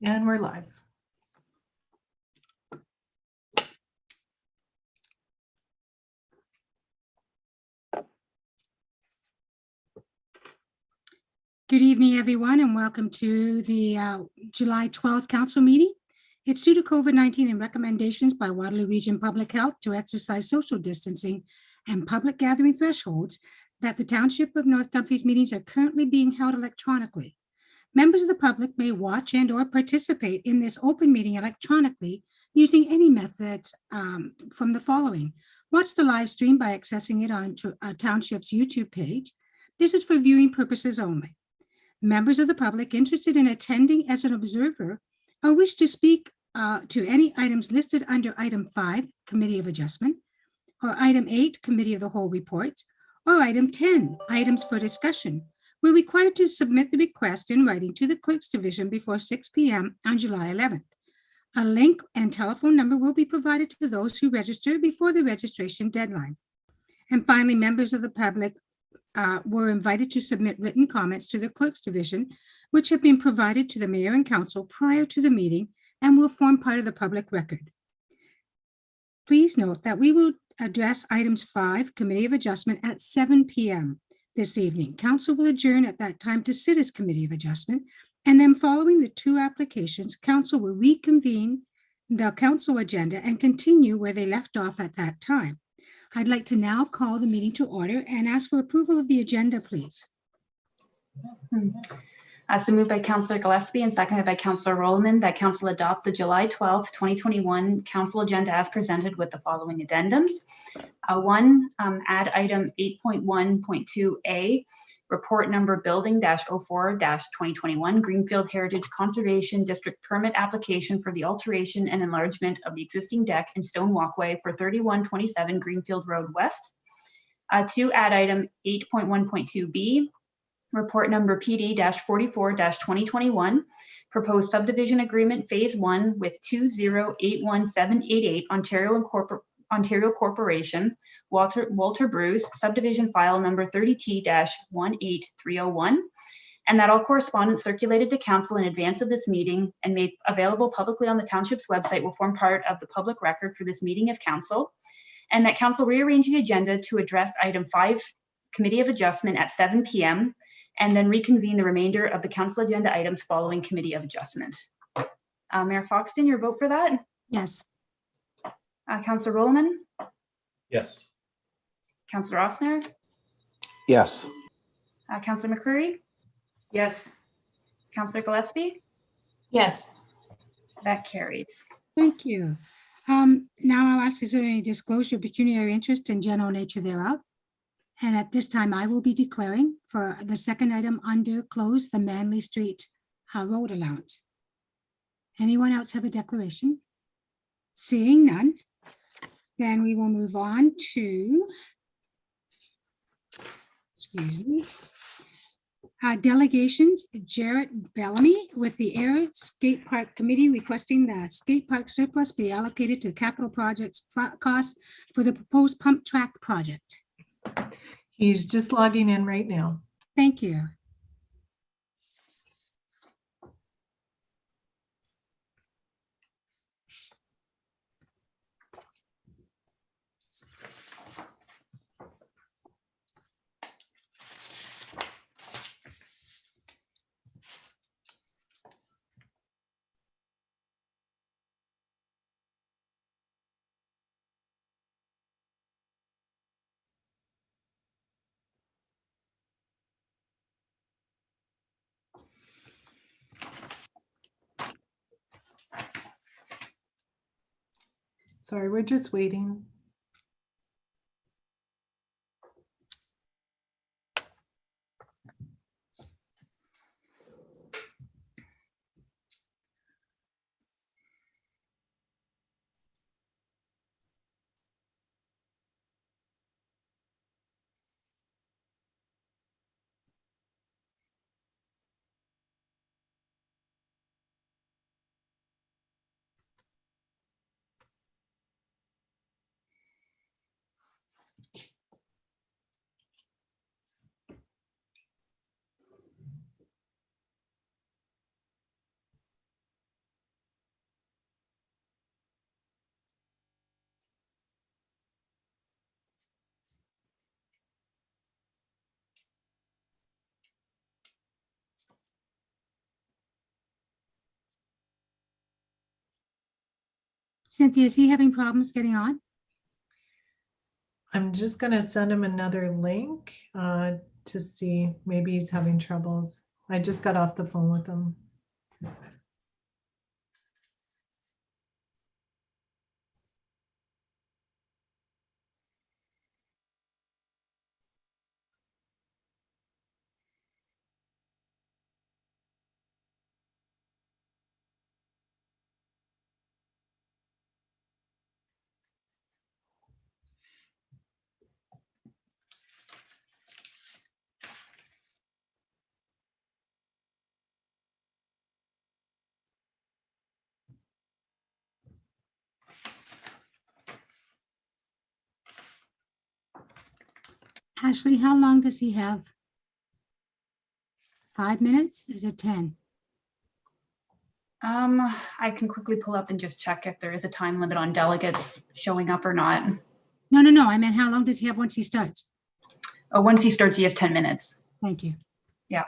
And we're live. Good evening, everyone, and welcome to the July 12th council meeting. It's due to COVID-19 and recommendations by Waterloo Region Public Health to exercise social distancing and public gathering thresholds that the Township of North Dumfries meetings are currently being held electronically. Members of the public may watch and or participate in this open meeting electronically using any methods from the following. Watch the live stream by accessing it on Township's YouTube page. This is for viewing purposes only. Members of the public interested in attending as an observer or wish to speak to any items listed under item 5, Committee of Adjustment, or item 8, Committee of the Whole reports, or item 10, items for discussion, we're required to submit the request in writing to the Clerk's Division before 6 p.m. on July 11th. A link and telephone number will be provided to those who register before the registration deadline. And finally, members of the public were invited to submit written comments to the Clerk's Division, which have been provided to the Mayor and Council prior to the meeting and will form part of the public record. Please note that we will address items 5, Committee of Adjustment, at 7 p.m. this evening. Council will adjourn at that time to sit as Committee of Adjustment, and then following the two applications, Council will reconvene the Council agenda and continue where they left off at that time. I'd like to now call the meeting to order and ask for approval of the agenda, please. So moved by Councillor Gillespie and seconded by Councillor Rollman that Council adopt the July 12th, 2021 Council agenda as presented with the following addendums. One, add item 8.1.2A, report number building-04-2021 Greenfield Heritage Conservation District permit application for the alteration and enlargement of the existing deck and stone walkway for 3127 Greenfield Road West. 2, add item 8.1.2B, report number PD-44-2021, proposed subdivision agreement phase 1 with 2081788 Ontario Corporation, Walter Bruce, subdivision file number 30T-18301, and that all correspondence circulated to Council in advance of this meeting and made available publicly on the Township's website will form part of the public record for this meeting of Council, and that Council rearrange the agenda to address item 5, Committee of Adjustment, at 7 p.m., and then reconvene the remainder of the Council agenda items following Committee of Adjustment. Mayor Foxton, your vote for that? Yes. Councillor Rollman? Yes. Councillor Osner? Yes. Councillor McCreary? Yes. Councillor Gillespie? Yes. That carries. Thank you. Now I'll ask, is there any disclosure of pecuniary interest and general nature thereof? And at this time, I will be declaring for the second item under close the Manley Street road allowance. Anyone else have a declaration? Seeing none, then we will move on to, excuse me, delegations. Jarrett Bellamy with the Air Skate Park Committee requesting that skate park surplus be allocated to capital projects costs for the proposed pump track project. He's just logging in right now. Thank you. Sorry, we're just waiting. Cynthia, is he having problems getting on? I'm just gonna send him another link to see, maybe he's having troubles. I just got off the phone with him. Ashley, how long does he have? 5 minutes? Is it 10? I can quickly pull up and just check if there is a time limit on delegates showing up or not. No. I meant how long does he have once he starts? Oh, once he starts, he has 10 minutes. Thank you. Yeah.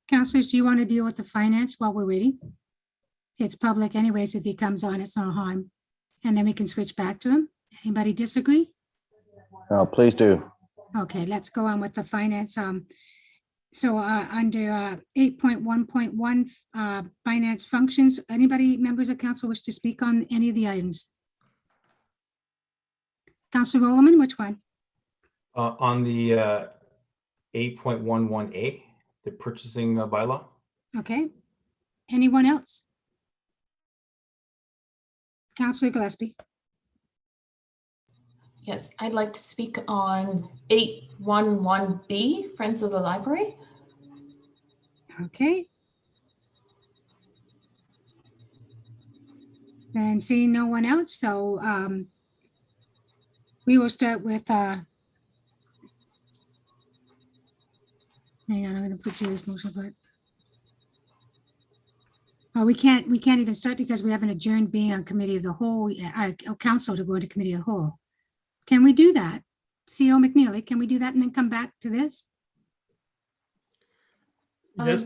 Counselors, do you want to deal with the finance while we're waiting? It's public anyways. If he comes on, it's no harm. And then we can switch back to him. Anybody disagree? Please do. Okay, let's go on with the finance. So under 8.1.1 finance functions, anybody, members of council, wish to speak on any of the items? Councilor Rowland, which one? On the 8.11A, the purchasing bylaw. Okay. Anyone else? Councilor Gillespie. Yes, I'd like to speak on 811B, Friends of the Library. Okay. And seeing no one else, so we will start with hang on, I'm gonna put you as motion part. Oh, we can't even start because we haven't adjourned being on committee of the whole, council to go into committee of the whole. Can we do that? CO McNeely, can we do that and then come back to this? Yes,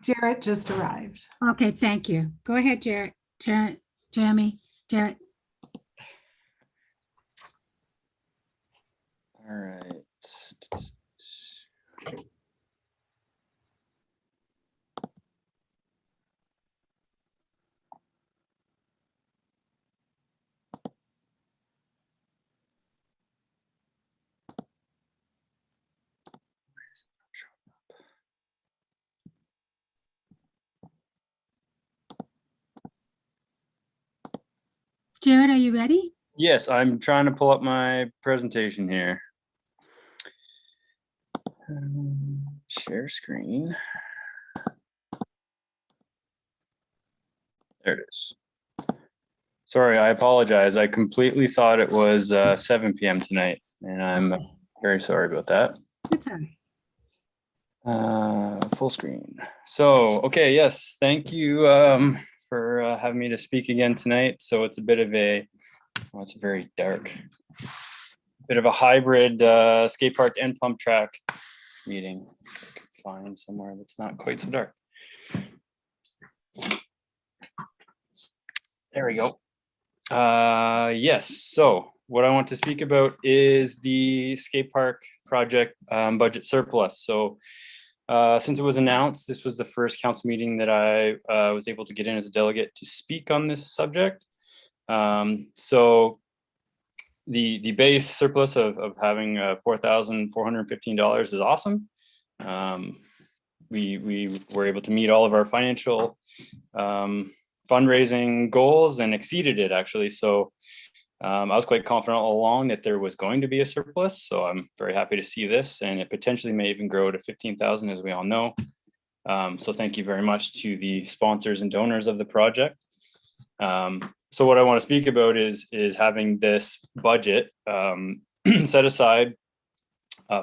Jarrett just arrived. Okay, thank you. Go ahead, Jarrett. Jeremy, Jarrett. All right. Jared, are you ready? Yes, I'm trying to pull up my presentation here. Share screen. There it is. Sorry, I apologize. I completely thought it was 7 p.m. tonight, and I'm very sorry about that. Good time. Full screen. So, okay, yes, thank you for having me to speak again tonight. So it's a bit of a, well, it's very dark, bit of a hybrid skate park and pump track meeting. If I can find somewhere that's not quite so dark. There we go. Yes, so what I want to speak about is the skate park project budget surplus. So since it was announced, this was the first council meeting that I was able to get in as a delegate to speak on this subject. So the base surplus of having $4,415 is awesome. We were able to meet all of our financial fundraising goals and exceeded it actually. So I was quite confident all along that there was going to be a surplus. So I'm very happy to see this, and it potentially may even grow to 15,000, as we all know. So thank you very much to the sponsors and donors of the project. So what I want to speak about is having this budget set aside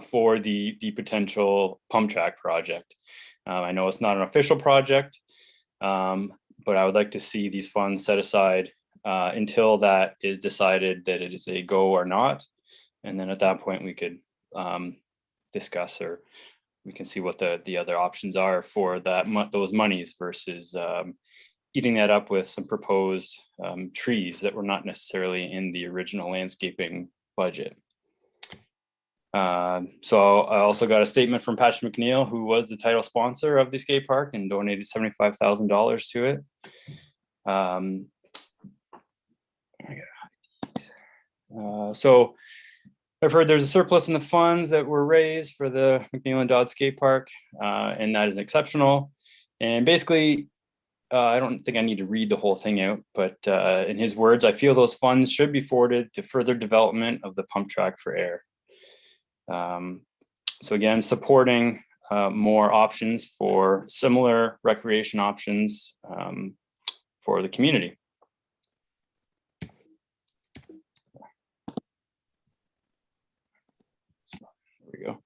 for the potential pump track project. I know it's not an official project, but I would like to see these funds set aside until that is decided that it is a go or not. And then at that point we could discuss, or we can see what the other options are for those monies versus eating that up with some proposed trees that were not necessarily in the original landscaping budget. So I also got a statement from Patrick McNeil, who was the title sponsor of the skate park and donated $75,000 to it. So I've heard there's a surplus in the funds that were raised for the McNeil and Dodd skate park, and that is exceptional. And basically, I don't think I need to read the whole thing out, but in his words, I feel those funds should be forwarded to further development of the pump track for air. So again, supporting more options for similar recreation options for the community. There we go.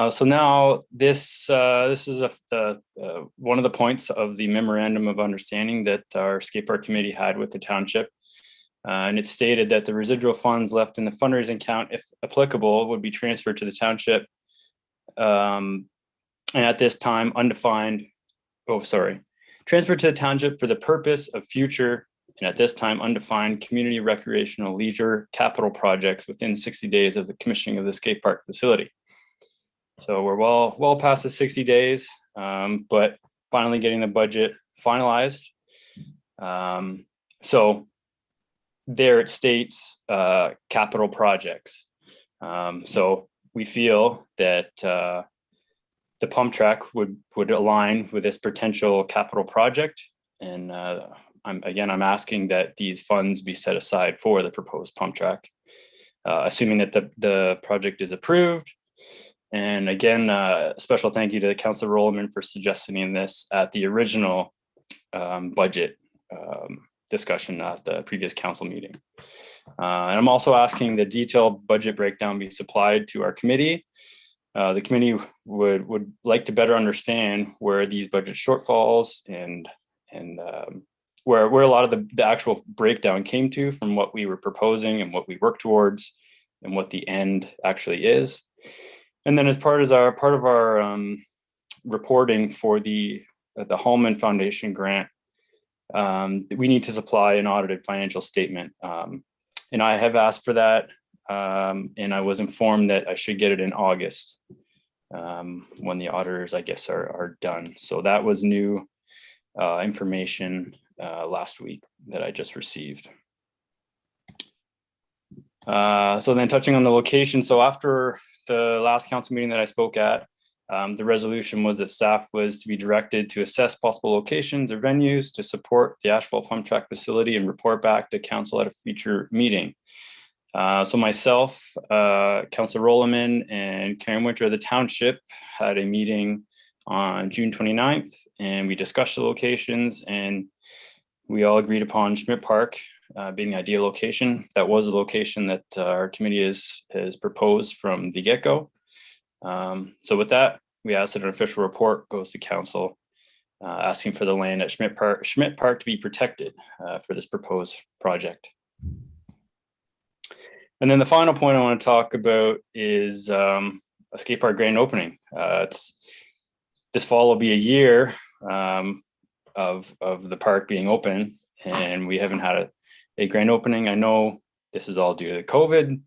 So now this is one of the points of the memorandum of understanding that our skate park committee had with the township. And it stated that the residual funds left in the fundraising account, if applicable, would be transferred to the township. And at this time, transferred to the township for the purpose of future, and at this time, undefined community recreational leisure capital projects within 60 days of the commissioning of the skate park facility. So we're well past the 60 days, but finally getting the budget finalized. So there it states capital projects. So we feel that the pump track would align with this potential capital project. And I'm asking that these funds be set aside for the proposed pump track, assuming that the project is approved. And again, special thank you to Councillor Rollerman for suggesting this at the original budget discussion at the previous council meeting. And I'm also asking the detailed budget breakdown be supplied to our committee. The committee would like to better understand where these budget shortfalls and where a lot of the actual breakdown came to from what we were proposing and what we worked towards and what the end actually is. And then as part of our reporting for the Hallman Foundation grant, we need to supply an audited financial statement. And I have asked for that, and I was informed that I should get it in August when the auditors, I guess, are done. So that was new information last week that I just received. So then touching on the location, so after the last council meeting that I spoke at, the resolution was that staff was to be directed to assess possible locations or venues to support the asphalt pump track facility and report back to council at a future meeting. So myself, Councillor Rollerman and Karen Winter of the township had a meeting on June 29th, and we discussed the locations, and we all agreed upon Schmidt Park being the ideal location. That was the location that our committee has proposed from the get-go. So with that, we asked that an official report goes to council asking for the land at Schmidt Park to be protected for this proposed project. And then the final point I want to talk about is a skate park grand opening. This fall will be a year of the park being open, and we haven't had a grand opening. I know this is all due to COVID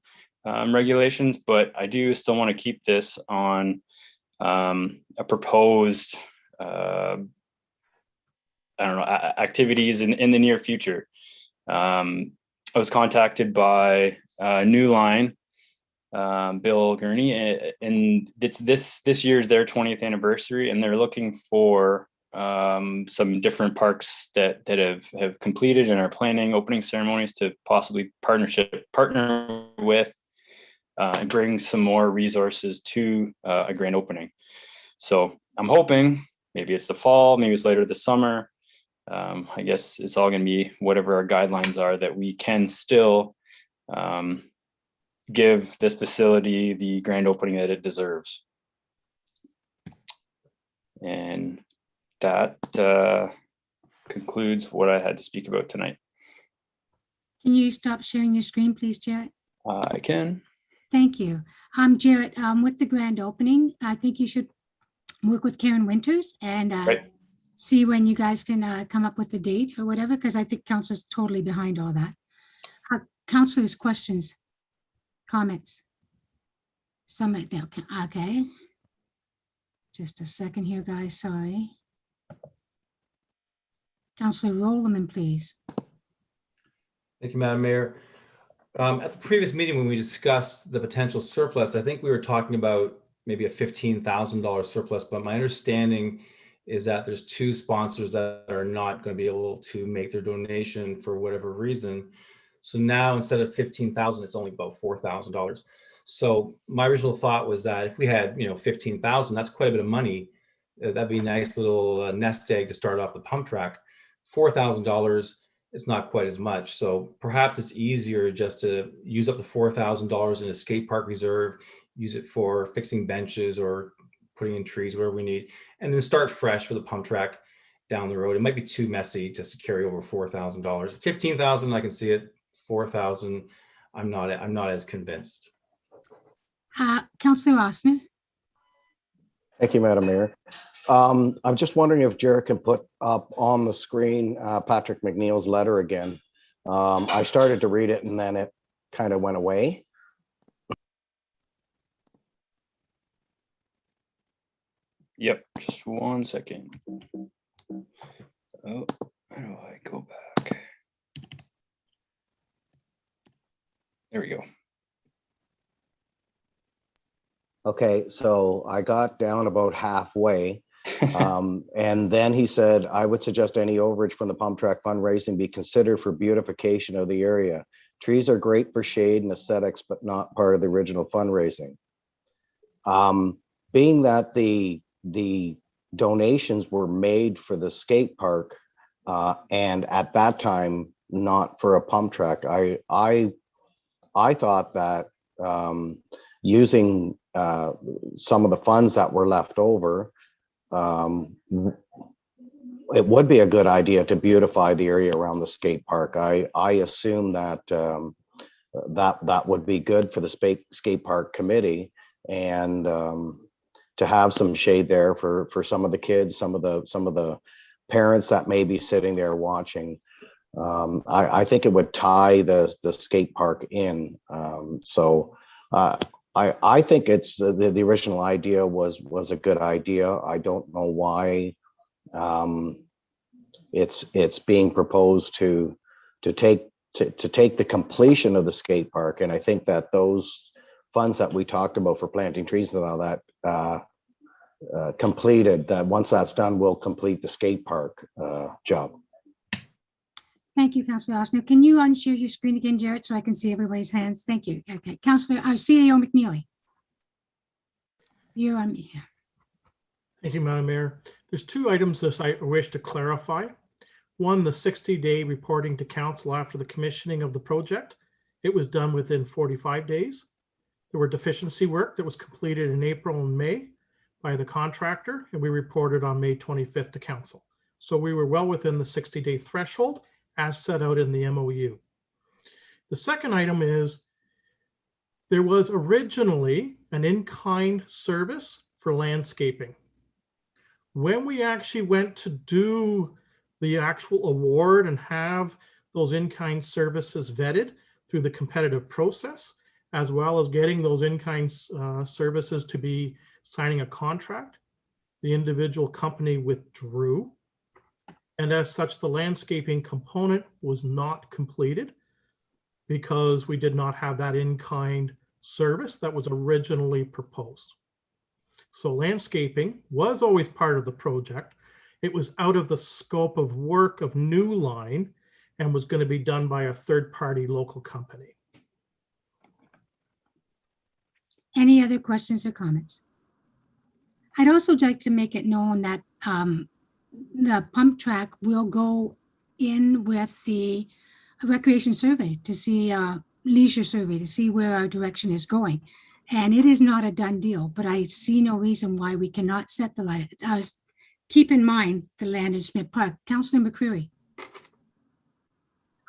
regulations, but I do still want to keep this on a proposed activities in the near future. I was contacted by New Line, Bill Gurney, and it's this year is their 20th anniversary, and they're looking for some different parks that have completed and are planning opening ceremonies to possibly partner with and bring some more resources to a grand opening. So I'm hoping maybe it's the fall, maybe it's later this summer. I guess it's all going to be whatever our guidelines are, that we can still give this facility the grand opening that it deserves. And that concludes what I had to speak about tonight. Can you stop sharing your screen, please, Jarrett? I can. Thank you. Jarrett, with the grand opening, I think you should work with Karen Winters and Right. see when you guys can come up with a date or whatever, because I think council's totally behind all that. Councilors, questions, comments? Some, okay. Just a second here, guys, sorry. Councilor Rowland, please. Thank you, Madam Mayor. At the previous meeting, when we discussed the potential surplus, I think we were talking about maybe a $15,000 surplus, but my understanding is that there's 2 sponsors that are not going to be able to make their donation for whatever reason. So now instead of $15,000, it's only about $4,000. So my original thought was that if we had, $15,000, that's quite a bit of money. That'd be a nice little nest egg to start off the pump track. $4,000 is not quite as much. So perhaps it's easier just to use up the $4,000 in a skate park reserve, use it for fixing benches or putting in trees, wherever we need, and then start fresh with a pump track down the road. It might be too messy just to carry over $4,000. $15,000, I can see it. $4,000, I'm not as convinced. Councilor Rossner. Thank you, Madam Mayor. I'm just wondering if Jared can put up on the screen Patrick McNeil's letter again. I started to read it and then it kind of went away. Yep, just 1 second. Oh, how do I go back? There we go. Okay, so I got down about halfway. And then he said, I would suggest any overage from the pump track fundraising be considered for beautification of the area. Trees are great for shade and aesthetics, but not part of the original fundraising. Being that the donations were made for the skate park, and at that time, not for a pump track, I thought that using some of the funds that were left over, it would be a good idea to beautify the area around the skate park. I assume that that would be good for the skate park committee, and to have some shade there for some of the kids, some of the parents that may be sitting there watching. I think it would tie the skate park in. I think it's the original idea was a good idea. I don't know why it's being proposed to take the completion of the skate park. And I think that those funds that we talked about for planting trees and all that completed, that once that's done, we'll complete the skate park job. Thank you, Councilor Rossner. Can you unshare your screen again, Jarrett, so I can see everybody's hands? Thank you. Okay, Councilor, CAO McNeely. You're on me. Thank you, Madam Mayor. There's 2 items that I wish to clarify. One, the 60-day reporting to council after the commissioning of the project. It was done within 45 days. There were deficiency work that was completed in April and May by the contractor, and we reported on May 25th to council. So we were well within the 60-day threshold as set out in the MOU. The second item is there was originally an in-kind service for landscaping. When we actually went to do the actual award and have those in-kind services vetted through the competitive process, as well as getting those in-kind services to be signing a contract, the individual company withdrew. And as such, the landscaping component was not completed because we did not have that in-kind service that was originally proposed. So landscaping was always part of the project. It was out of the scope of work of New Line and was going to be done by a third-party local company. Any other questions or comments? I'd also like to make it known that the pump track will go in with the recreation survey to see, leisure survey to see where our direction is going. And it is not a done deal, but I see no reason why we cannot set the light. Keep in mind the land in Smith Park. Councilor McCreary.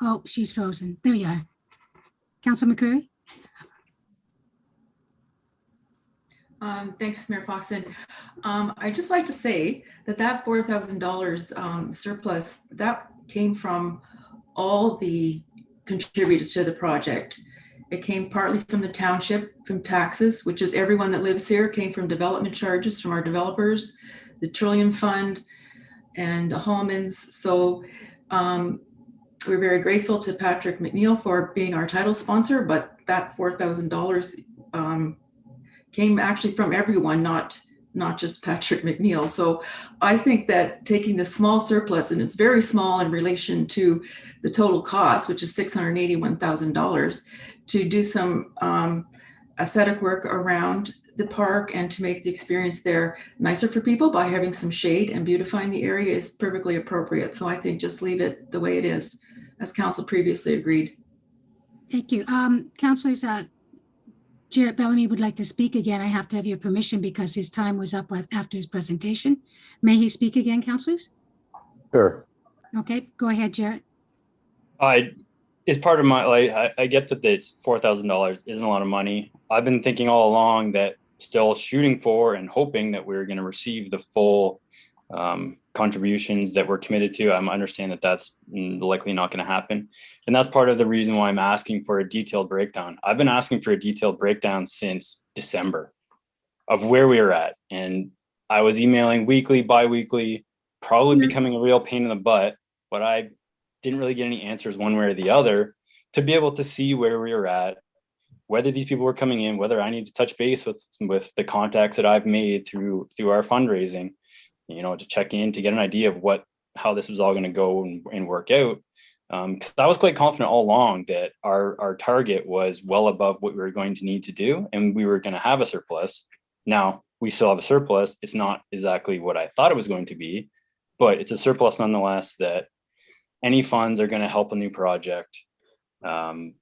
Oh, she's frozen. There you are. Councilor McCreary. Thanks, Mayor Foxton. I'd just like to say that that $4,000 surplus, that came from all the contributors to the project. It came partly from the township, from taxes, which is everyone that lives here, came from development charges from our developers, the Trillium Fund, and the Hallmans. So we're very grateful to Patrick McNeil for being our title sponsor, but that $4,000 came actually from everyone, not just Patrick McNeil. So I think that taking the small surplus, and it's very small in relation to the total cost, which is $681,000, to do some aesthetic work around the park and to make the experience there nicer for people by having some shade and beautifying the area is perfectly appropriate. So I think just leave it the way it is, as council previously agreed. Thank you. Councilors, Jarrett Bellamy would like to speak again. I have to have your permission because his time was up after his presentation. May he speak again, councilors? Sure. Okay, go ahead, Jarrett. It's part of my, like, I get that it's $4,000 isn't a lot of money. I've been thinking all along that still shooting for and hoping that we're going to receive the full contributions that we're committed to. I understand that that's likely not going to happen. And that's part of the reason why I'm asking for a detailed breakdown. I've been asking for a detailed breakdown since December of where we are at. And I was emailing weekly, bi-weekly, probably becoming a real pain in the butt, but I didn't really get any answers one way or the other to be able to see where we were at, whether these people were coming in, whether I need to touch base with the contacts that I've made through our fundraising, you know, to check in, to get an idea of how this was all going to go and work out. Because I was quite confident all along that our target was well above what we were going to need to do, and we were going to have a surplus. Now we still have a surplus. It's not exactly what I thought it was going to be, but it's a surplus nonetheless that any funds are going to help a new project. I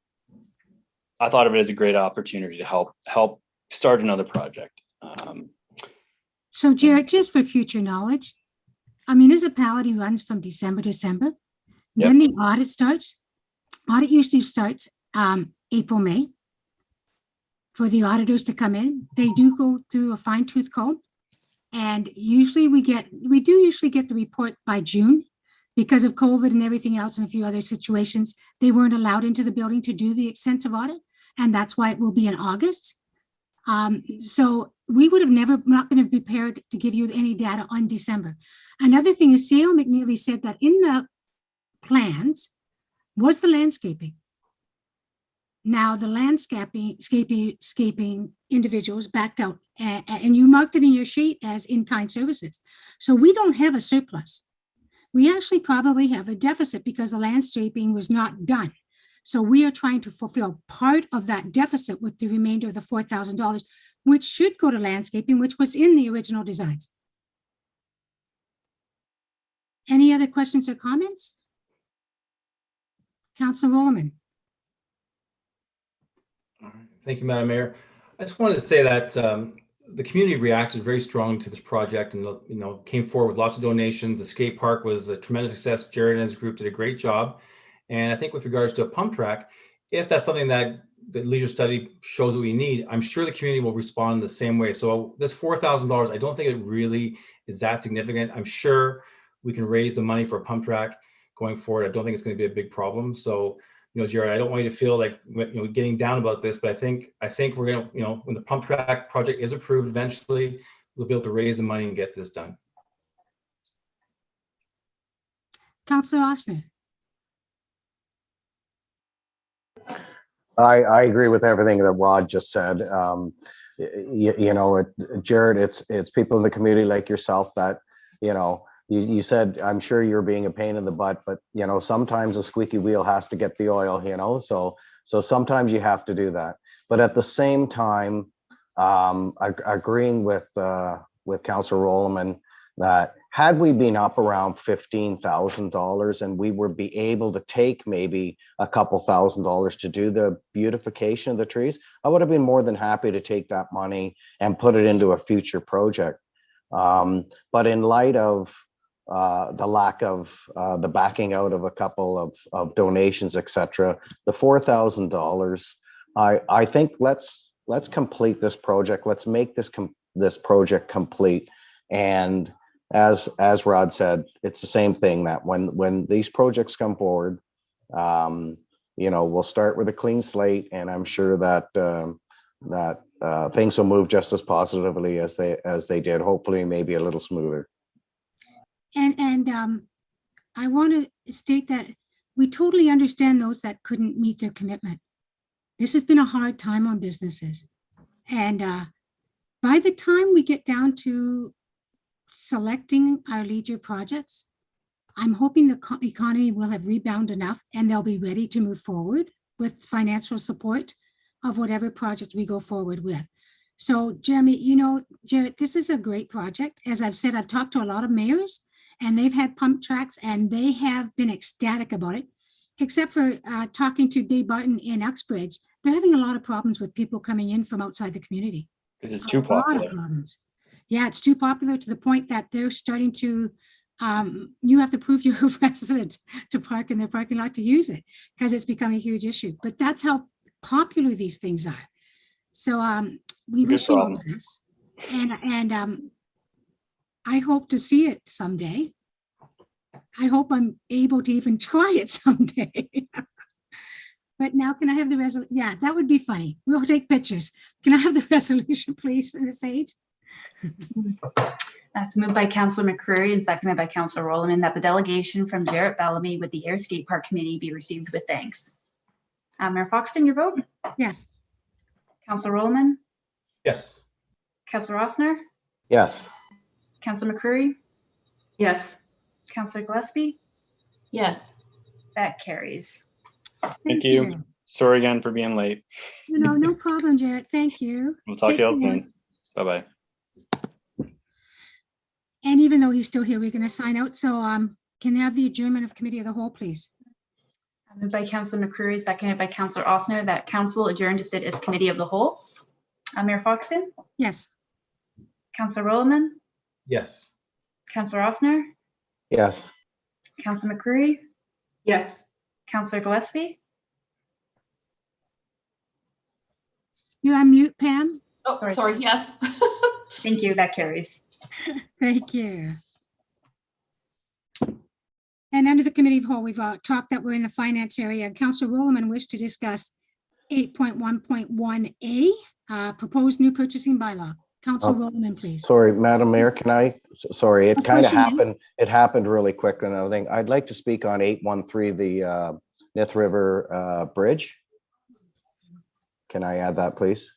thought of it as a great opportunity to help start another project. So Jarrett, just for future knowledge, a municipality runs from December to December. Yep. Then the audit starts. Audit usually starts April, May for the auditors to come in. They do go through a fine tooth comb. And usually we do usually get the report by June. Because of COVID and everything else and a few other situations, they weren't allowed into the building to do the extensive audit. And that's why it will be in August. So we would have not been prepared to give you any data on December. Another thing is C.O. McNeely said that in the plans was the landscaping. Now the landscaping individuals backed out and you marked it in your sheet as in-kind services. So we don't have a surplus. We actually probably have a deficit because the landscaping was not done. So we are trying to fulfill part of that deficit with the remainder of the $4,000, which should go to landscaping, which was in the original designs. Any other questions or comments? Councilor Rollerman. Thank you, Madam Mayor. I just wanted to say that the community reacted very strongly to this project and came forward with lots of donations. The skate park was a tremendous success. Jared and his group did a great job. And I think with regards to a pump track, if that's something that the leisure study shows what we need, I'm sure the community will respond in the same way. So this $4,000, I don't think it really is that significant. I'm sure we can raise the money for a pump track going forward. I don't think it's going to be a big problem. So, Jared, I don't want you to feel like getting down about this, but I think we're going to, when the pump track project is approved eventually, we'll be able to raise the money and get this done. Councilor Osner. I agree with everything that Rod just said. Jared, it's people in the community like yourself that, you said, I'm sure you're being a pain in the butt, but sometimes a squeaky wheel has to get the oil, so sometimes you have to do that. But at the same time, agreeing with Councilor Rollerman that had we been up around $15,000 and we would be able to take maybe a couple $1,000s to do the beautification of the trees, I would have been more than happy to take that money and put it into a future project. But in light of the lack of the backing out of a couple of donations, etc., the $4,000, I think let's complete this project. Let's make this project complete. And as Rod said, it's the same thing, that when these projects come forward, we'll start with a clean slate, and I'm sure that things will move just as positively as they did. Hopefully, maybe a little smoother. And I want to state that we totally understand those that couldn't meet their commitment. This has been a hard time on businesses. And by the time we get down to selecting our leisure projects, I'm hoping the economy will have rebounded enough and they'll be ready to move forward with financial support of whatever project we go forward with. So Jeremy, Jared, this is a great project. As I've said, I've talked to a lot of mayors and they've had pump tracks and they have been ecstatic about it, except for talking to Dave Barton in Uxbridge. They're having a lot of problems with people coming in from outside the community. Because it's too A lot of popular. problems. Yeah, it's too popular to the point that they're starting to, you have to prove you're a resident to park in their parking lot to use it, because it's become a huge issue. But that's how popular these things are. So we Good wish you all problem. the best. And I hope to see it someday. I hope I'm able to even try it someday. But now can I have the resolution? Yeah, that would be funny. We'll take pictures. Can I have the resolution, please, Ms. Sage? That's moved by Councillor McCreary and seconded by Councillor Rowland, that the delegation from Jarrett Bellamy with the Air Skate Park Committee be received with thanks. Mayor Foxton, your vote? Yes. Councillor Rowland? Yes. Councillor Rossner? Yes. Councillor McCreary? Yes. Councillor Gillespie? Yes. That carries. Thank you. Sorry again for being late. No problem, Jared. Thank you. We'll talk to you all care. soon. Bye-bye. And even though he's still here, we're going to sign out. So can I have the adjournment of committee of the whole, please? Moved by Councillor McCreary, seconded by Councillor Ossner, that council adjourn to sit as committee of the whole. Mayor Foxton? Yes. Councillor Rowland? Yes. Councillor Ossner? Yes. Councillor McCreary? Yes. Councillor Gillespie? You're on mute, Pam. Oh, Sorry. sorry. Yes. Thank you. That carries. Thank you. And under the committee of whole, we've talked that we're in the finance area. Councillor Rowland wished to discuss 8.1.1A, proposed new purchasing bylaw. Councillor Rowland, please. Sorry, Madam Mayor, can I? Sorry, it Of kind of course you may. happened. It happened really quick and everything. I'd like to speak on 813, the Nith River Bridge. Can I add that, please?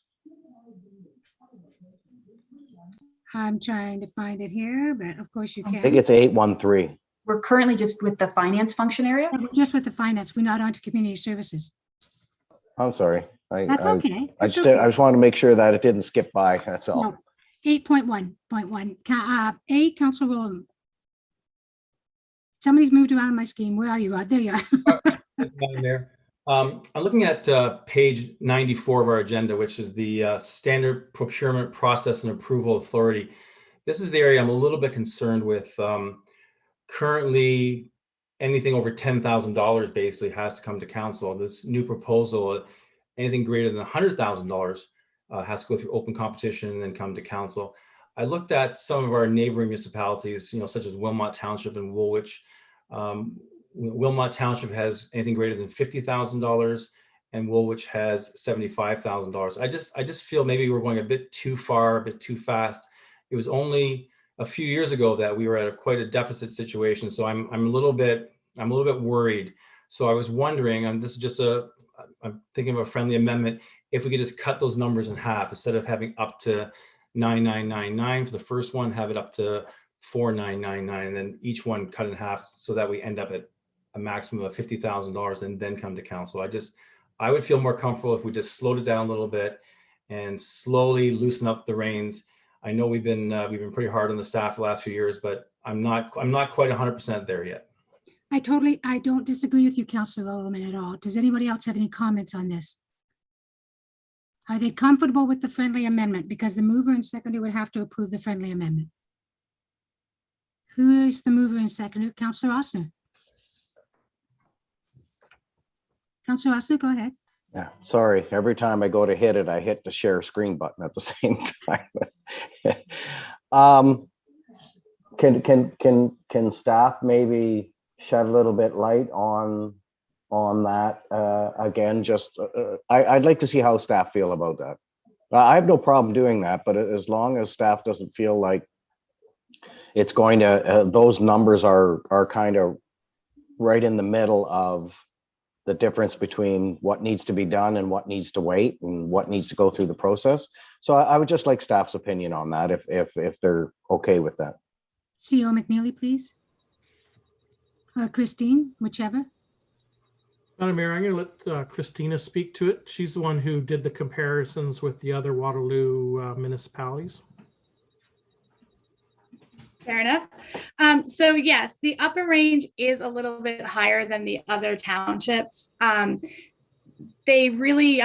I'm trying to find it here, but of course you I think can. it's 813. We're currently just with the finance function area. We're just with the finance. We're not on to community services. I'm sorry. That's okay. I That's just okay. I just wanted to make sure that it didn't skip by. That's all. No. 8.1.1. A, Councillor Rowland. Somebody's moved around on my screen. Where are you, Rod? There you are. Thank you, Madam Mayor. I'm looking at page 94 of our agenda, which is the standard procurement process and approval authority. This is the area I'm a little bit concerned with. Currently, anything over $10,000 basically has to come to council. This new proposal, anything greater than $100,000 has to go through open competition and then come to council. I looked at some of our neighboring municipalities, such as Wilmot Township and Woolwich. Wilmot Township has anything greater than $50,000 and Woolwich has $75,000. I just feel maybe we're going a bit too far, a bit too fast. It was only a few years ago that we were at quite a deficit situation. So I'm a little bit worried. So I was wondering, and this is just I'm thinking of a friendly amendment, if we could just cut those numbers in half, instead of having up to 9,999 for the first one, have it up to 4,999, and then each one cut in half so that we end up at a maximum of $50,000 and then come to council. I would feel more comfortable if we just slowed it down a little bit and slowly loosen up the reins. I know we've been pretty hard on the staff the last few years, but I'm not quite 100% there yet. I don't disagree with you, Councillor Ullman, at all. Does anybody else have any comments on this? Are they comfortable with the friendly amendment? Because the mover and seconder would have to approve the friendly amendment. Who is the mover and seconder? Councillor Ossner. Councillor Ossner, go ahead. Yeah, sorry. Every time I go to hit it, I hit the share screen button at the same time. Can staff maybe shed a little bit light on that again? Just I'd like to see how staff feel about that. I have no problem doing that, but as long as staff doesn't feel like it's going to, those numbers are kind of right in the middle of the difference between what needs to be done and what needs to wait and what needs to go through the process. So I would just like staff's opinion on that if they're okay with that. CEO McNeely, please. Christine, whichever. Madam Mayor, I'm going to let Christina speak to it. She's the one who did the comparisons with the other Waterloo municipalities. Fair enough. So yes, the upper range is a little bit higher than the other townships. They really,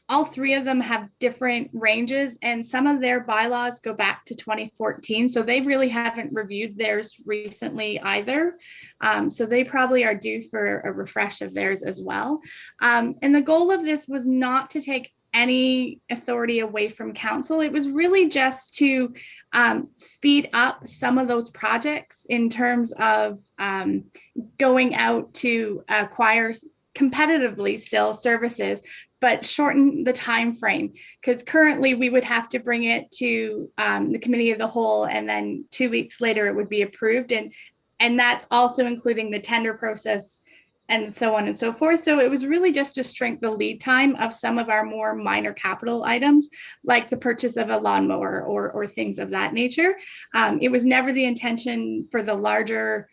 all three of them have different ranges, and some of their bylaws go back to 2014. So they really haven't reviewed theirs recently either. So they probably are due for a refresh of theirs as well. And the goal of this was not to take any authority away from council. It was really just to speed up some of those projects in terms of going out to acquire competitively still services, but shorten the time frame, because currently we would have to bring it to the committee of the whole, and then 2 weeks later it would be approved, and that's also including the tender process and so on and so forth. So it was really just to shrink the lead time of some of our more minor capital items, like the purchase of a lawnmower or things of that nature. It was never the intention for the larger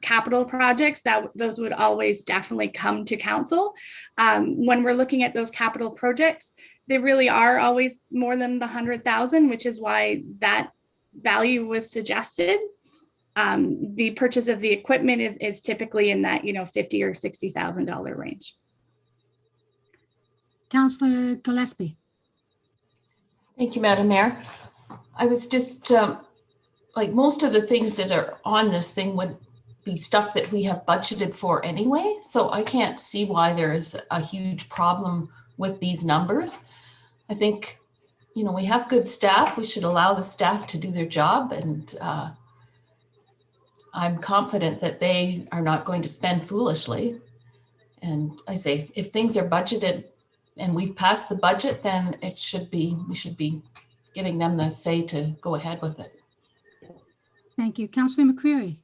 capital projects that those would always definitely come to council. When we're looking at those capital projects, they really are always more than the 100,000, which is why that value was suggested. The purchase of the equipment is typically in that, $50,000 or $60,000 range. Councillor Gillespie. Thank you, Madam Mayor. I was just like, most of the things that are on this thing would be stuff that we have budgeted for anyway. So I can't see why there is a huge problem with these numbers. I think, we have good staff. We should allow the staff to do their job, and I'm confident that they are not going to spend foolishly. And I say, if things are budgeted and we've passed the budget, then we should be giving them the say to go ahead with it. Thank you. Councillor McCreary.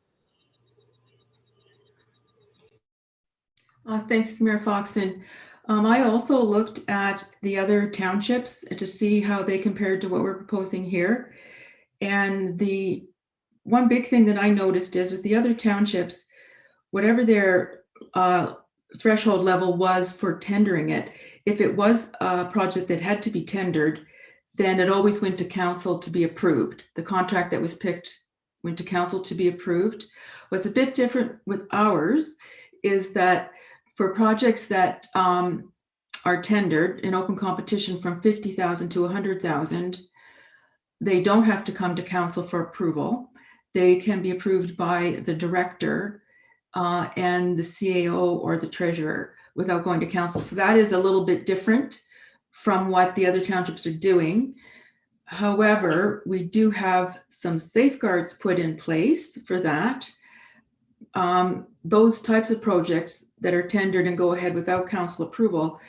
Thanks, Mayor Foxton. I also looked at the other townships to see how they compared to what we're proposing here. And the one big thing that I noticed is with the other townships, whatever their threshold level was for tendering it, if it was a project that had to be tendered, then it always went to council to be approved. The contract that was picked went to council to be approved. What's a bit different with ours is that for projects that are tendered in open competition from 50,000 to 100,000, they don't have to come to council for approval. They can be approved by the director and the CAO or the treasurer without going to council. So that is a little bit different from what the other townships are doing. However, we do have some safeguards put in place for that. Those types of projects that are tendered and go ahead without council approval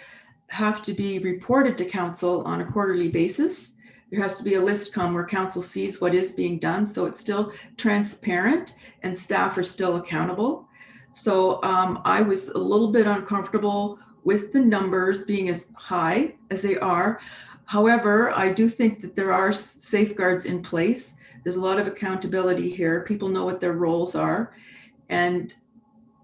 have to be reported to council on a quarterly basis. There has to be a list come where council sees what is being done, so it's still transparent and staff are still accountable. So I was a little bit uncomfortable with the numbers being as high as they are. However, I do think that there are safeguards in place. There's a lot of accountability here. People know what their roles are, and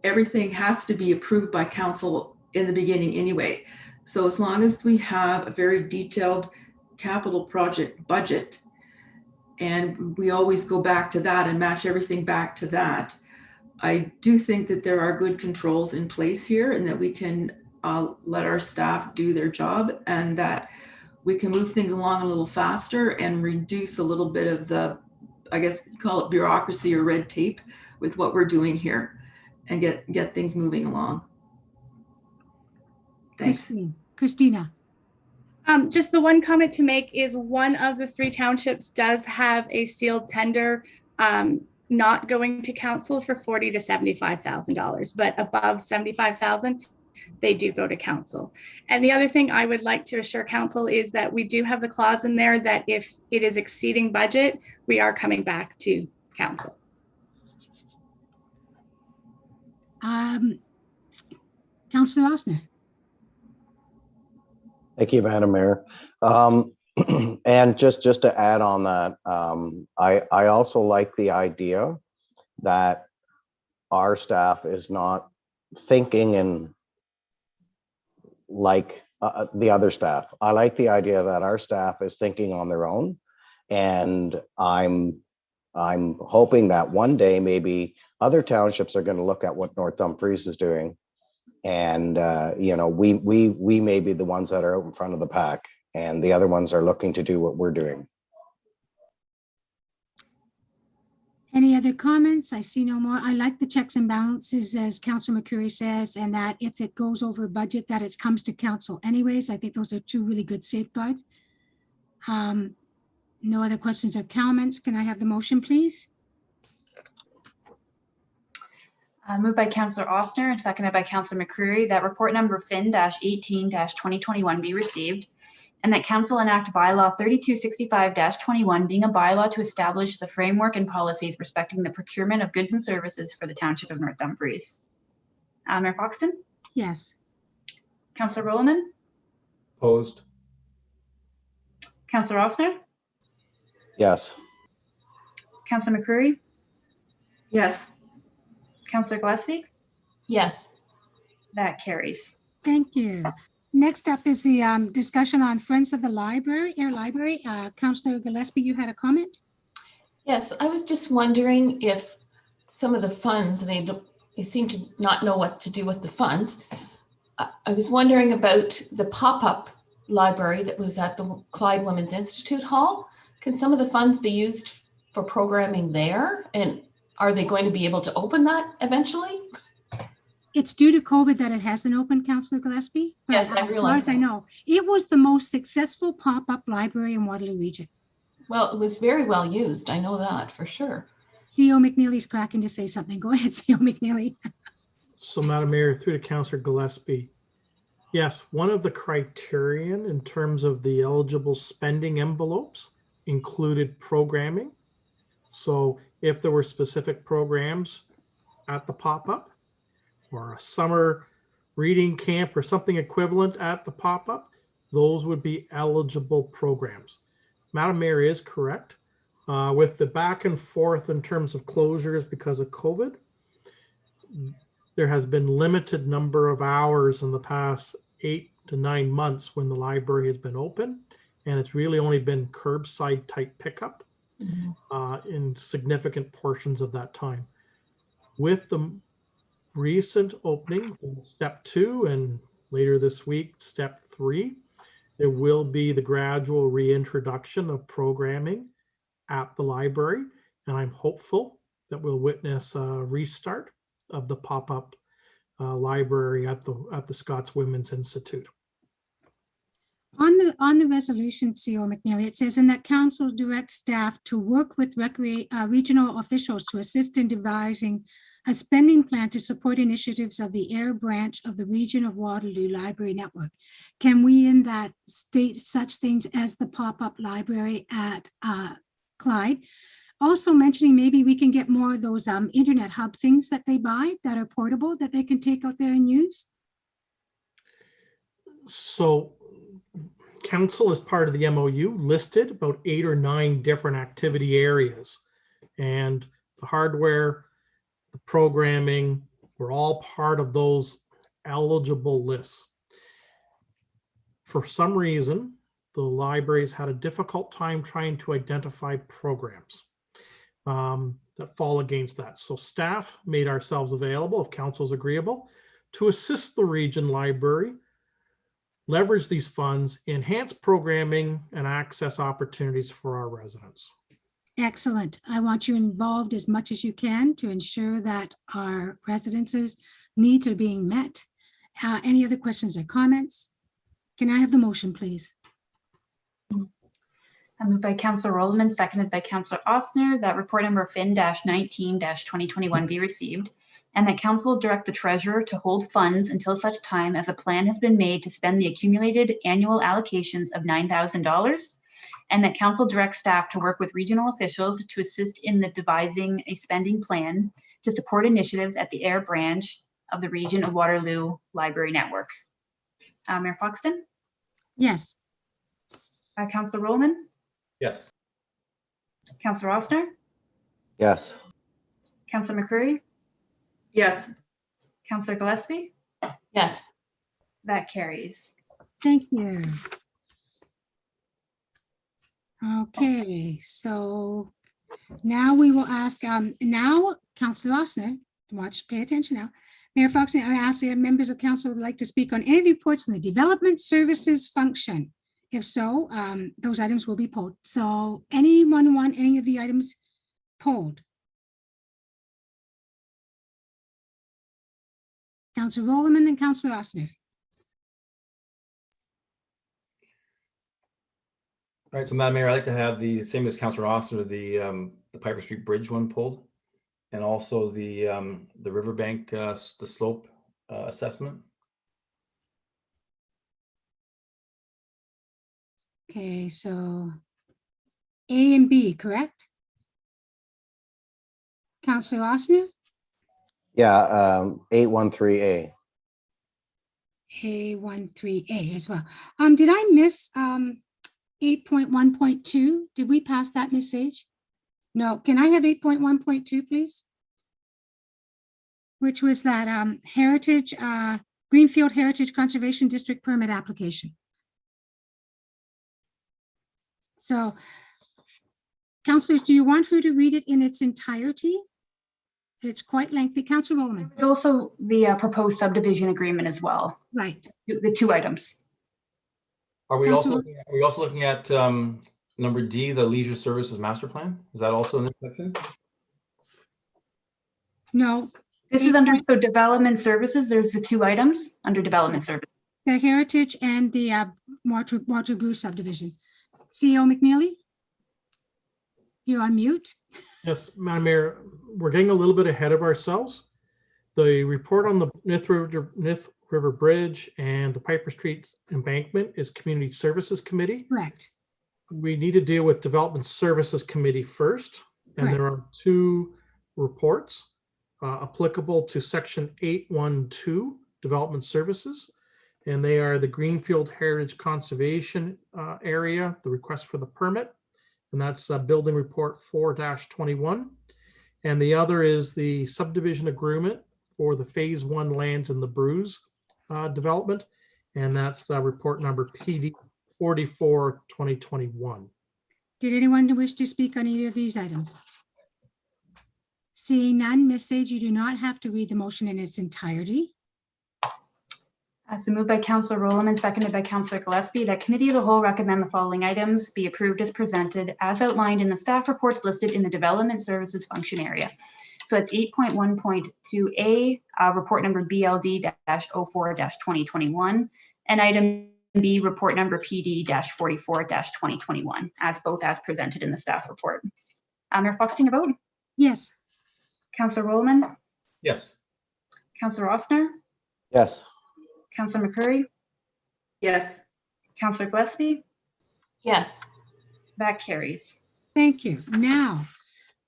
everything has to be approved by council in the beginning anyway. So as long as we have a very detailed capital project budget and we always go back to that and match everything back to that. I do think that there are good controls in place here and that we can let our staff do their job, and that we can move things along a little faster and reduce a little bit of the, I guess, call it bureaucracy or red tape with what we're doing here, and get things moving along. Thanks. Christina. Just the one comment to make is one of the 3 townships does have a sealed tender not going to council for $40,000 to $75,000, but above 75,000, they do go to council. And the other thing I would like to assure council is that we do have the clause in there that if it is exceeding budget, we are coming back to council. Councillor Osner. Thank you, Madam Mayor. And just to add on that, I also like the idea that our staff is not thinking in like the other staff. I like the idea that our staff is thinking on their own, and I'm hoping that one day maybe other townships are going to look at what North Dumfries is doing, and you know, we may be the ones that are out in front of the pack, and the other ones are looking to do what we're doing. Any other comments? I see no more. I like the checks and balances, as Councillor McCreary says, and that if it goes over budget, that it comes to council anyways. I think those are 2 really good safeguards. No other questions or comments. Can I have the motion, please? Moved by Councillor Ostner and seconded by Councillor McCreary that report number FIN-18-2021 be received, and that council enact bylaw 3265-21, being a bylaw to establish the framework and policies respecting the procurement of goods and services for the township of North Dumfries. Mayor Foxton? Yes. Councillor Rowland? Opposed? Councillor Ostner? Yes. Councillor McCreary? Yes. Councillor Gillespie? Yes. That carries. Thank you. Next up is the discussion on Friends of the Library, Air Library. Councillor Gillespie, you had a comment? Yes, I was just wondering if some of the funds, they seem to not know what to do with the funds. I was wondering about the pop-up library that was at the Clyde Women's Institute Hall. Can some of the funds be used for programming there? And are they going to be able to open that eventually? It's due to COVID that it hasn't opened, Councillor Gillespie. But Yes, I as far realize as I that. know, it was the most successful pop-up library in Waterloo Region. Well, it was very well used. I know that for sure. CEO McNeely's cracking to say something. Go ahead, CEO McNeely. So, Madam Mayor, through to Councillor Gillespie. Yes, one of the criterion in terms of the eligible spending envelopes included programming. So if there were specific programs at the pop-up, or a summer reading camp or something equivalent at the pop-up, those would be eligible programs. Madam Mayor is correct. With the back and forth in terms of closures because of COVID, there has been limited number of hours in the past 8 to 9 months when the library has been open, and it's really only been curbside type pickup in significant portions of that time. With the recent opening, step 2, and later this week, step 3, there will be the gradual reintroduction of programming at the library, and I'm hopeful that we'll witness a restart of the pop-up library at the Scots Women's Institute. On the resolution, CEO McNeely, it says, "In that council direct staff to work with regional officials to assist in devising a spending plan to support initiatives of the Air branch of the Region of Waterloo Library Network." Can we in that state such things as the pop-up library at Clyde? Also mentioning maybe we can get more of those internet hub things that they buy that are portable that they can take out there and use. So council, as part of the MOU, listed about 8 or 9 different activity areas, and the hardware, the programming were all part of those eligible lists. For some reason, the libraries had a difficult time trying to identify programs that fall against that. So staff made ourselves available, if council's agreeable, to assist the region library leverage these funds, enhance programming and access opportunities for our residents. Excellent. I want you involved as much as you can to ensure that our residents' needs are being met. Any other questions or comments? Can I have the motion, please? Moved by Councillor Rollman, seconded by Councillor Ostner, that report number Fin-19-2021 be received, and that council direct the treasurer to hold funds until such time as a plan has been made to spend the accumulated annual allocations of $9,000, and that council direct staff to work with regional officials to assist in the devising a spending plan to support initiatives at the Ayr branch of the Region of Waterloo Library Network. Mayor Foxton? Yes. Councillor Rollman? Yes. Councillor Ostner? Yes. Councillor McCurry? Yes. Councillor Gillespie? Yes. That carries. Thank you. Okay, so now we will ask, now Councillor Ostner, pay attention now. Mayor Foxton, I ask the members of council would like to speak on any reports on the development services function. If so, those items will be pulled. So anyone want any of the items pulled? Councillor Rollman and Councillor Ostner. All right, so Madam Mayor, I'd like to have the same as Councillor Ostner, the Piper Street Bridge one pulled, and also the riverbank, the slope assessment. Okay, so A and B, correct? Councillor Ostner? Yeah, 813A. A13A as well. Did I miss 8.1.2? Did we pass that, Ms. Sage? No, can I have 8.1.2, please? Which was that Heritage, Greenfield Heritage Conservation District permit application. So, councillors, do you want her to read it in its entirety? It's quite lengthy. Councillor Rollman. There's also the proposed subdivision agreement as well, Right. the two items. Are we Councillor- also looking at number D, the leisure services master plan? Is that also in this section? No, This is under, so development services, there's the two items under development services. the Heritage and the Waterloo subdivision. CEO McNeely? You're on mute. Yes, Madam Mayor, we're getting a little bit ahead of ourselves. The report on the Myth River Bridge and the Piper Street embankment is Community Services Committee. Correct. We need to deal with Development Services Committee first, and there are two reports applicable to Section 812 Development Services, and they are the Greenfield Heritage Conservation Area, the request for the permit, and that's Building Report 4-21, and the other is the subdivision agreement for the Phase 1 lands in the Bruce development, and that's report number PD 44/2021. Did anyone wish to speak on either of these items? Seeing none, Ms. Sage, you do not have to read the motion in its entirety. So moved by Councillor Rollman, seconded by Councillor Gillespie, that committee of the whole recommend the following items be approved as presented as outlined in the staff reports listed in the development services function area. So it's 8.1.2A, report number BLD-04-2021, and item B, report number PD-44-2021, both as presented in the staff report. Mayor Foxton, your vote? Yes. Councillor Rollman? Yes. Councillor Ostner? Yes. Councillor McCurry? Yes. Councillor Gillespie? Yes. That carries. Thank you. Now,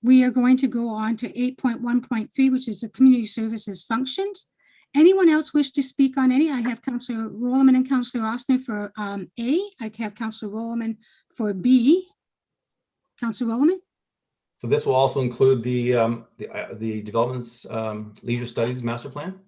we are going to go on to 8.1.3, which is the community services functions. Anyone else wish to speak on any? I have Councillor Rollman and Councillor Ostner for A. I have Councillor Rollman for B. Councillor Rollman? So this will also include the development's leisure studies master plan?